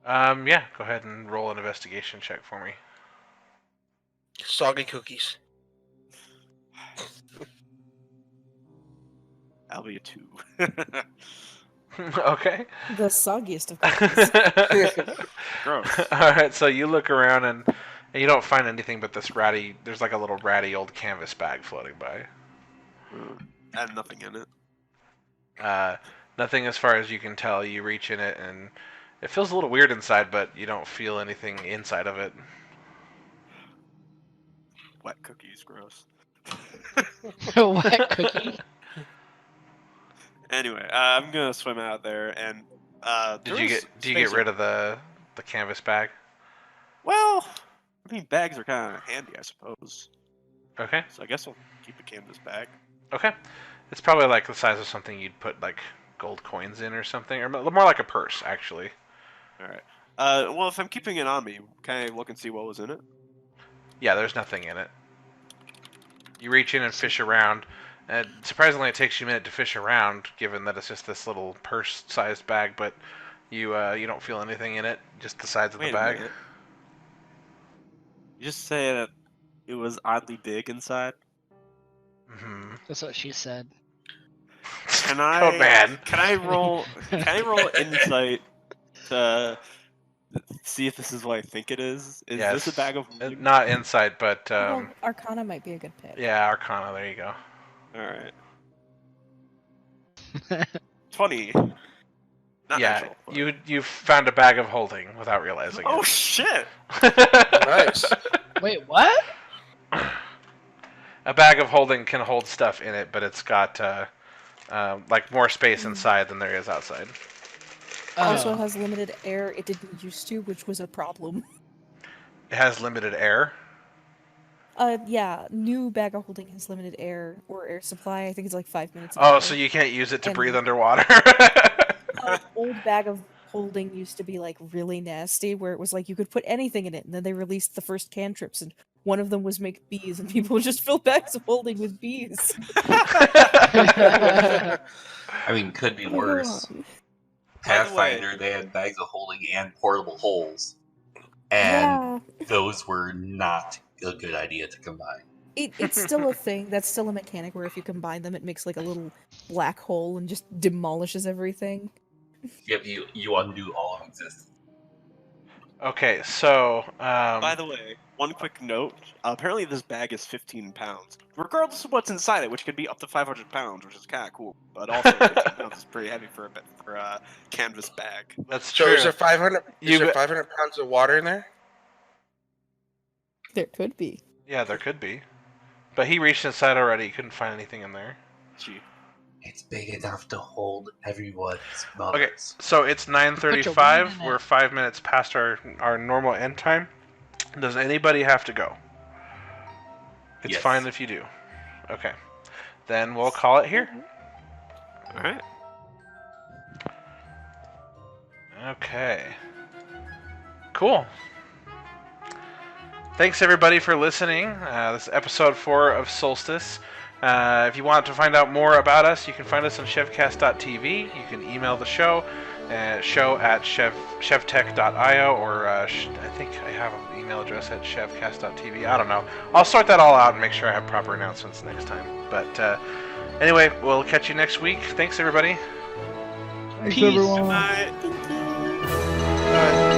Yeah, go ahead and roll an investigation check for me. Soggy cookies. That'll be a 2. Okay. The soggiest of cookies. Gross. Alright, so you look around and you don't find anything but this ratty, there's like a little ratty old canvas bag floating by. And nothing in it. Nothing as far as you can tell. You reach in it and it feels a little weird inside, but you don't feel anything inside of it. Wet cookies, gross. Wet cookie. Anyway, I'm gonna swim out there and Do you get rid of the canvas bag? Well, I mean bags are kind of handy, I suppose. Okay. So I guess I'll keep a canvas bag. Okay. It's probably like the size of something you'd put like gold coins in or something, or more like a purse actually. All right. Well, if I'm keeping it on me, can I look and see what was in it? Yeah, there's nothing in it. You reach in and fish around, and surprisingly it takes you a minute to fish around, given that it's just this little purse-sized bag, but you don't feel anything in it, just the sides of the bag. Minute. You just say that it was oddly big inside? Mm-hmm. That's what she said. Can I? Oh man! Can I roll insight to see if this is what I think it is? Is Yes. this a bag of holding? Not insight, but Well, Arcana might be a good pick. yeah, Arcana. There you go. All right. 20. Not Yeah, natural, but- you found a bag of holding without realizing Oh it. shit! Nice. Wait, what? A bag of holding can hold stuff in it, but it's got like more space inside than there is outside. Also Oh. has limited air. It didn't used to, which was a problem. It has limited air. Yeah, new bag of holding has limited air or air supply. I think it's like 5 minutes. of Oh, air. so you can't use it to And- breathe underwater. Old bag of holding used to be like really nasty, where it was like you could put anything in it, and then they released the first cantrips, and one of them was make bees, and people would just fill bags of holding with bees. I mean, could be worse. Come on. Pathfinder, they had bags of holding and portable holes, and those were not a good idea to combine. It's still a thing. That's still a mechanic where if you combine them, it makes like a little black hole and just demolishes everything. Yep, you undo all of existence. Okay, so By the way, one quick note. Apparently this bag is 15 pounds. Regardless of what's inside it, which could be up to 500 pounds, which is kind of cool. But also 15 pounds is pretty heavy for a canvas bag. that's So true. is there 500? You Is there bet- 500 pounds of water in there? There could be. Yeah, there could be. But he reached inside already. He couldn't find anything in there. Gee. It's big enough to hold everyone's Okay, mothers. so it's Put your 9:35. wing in We're it. 5 minutes past our normal end time. Does anybody have to go? It's Yes. fine if you do. Okay. Then we'll call it here. All right. Okay. Cool. Thanks everybody for listening. This is episode 4 of Solstice. If you want to find out more about us, you can find us on ChevCast.tv. You can email the show, show@chevtech.io, or I think I have an email address at ChevCast.tv. I don't know. I'll sort that all out and make sure I have proper announcements next time. But anyway, we'll catch you next week. Thanks everybody. Thanks, Peace. everyone. Good night. Bye.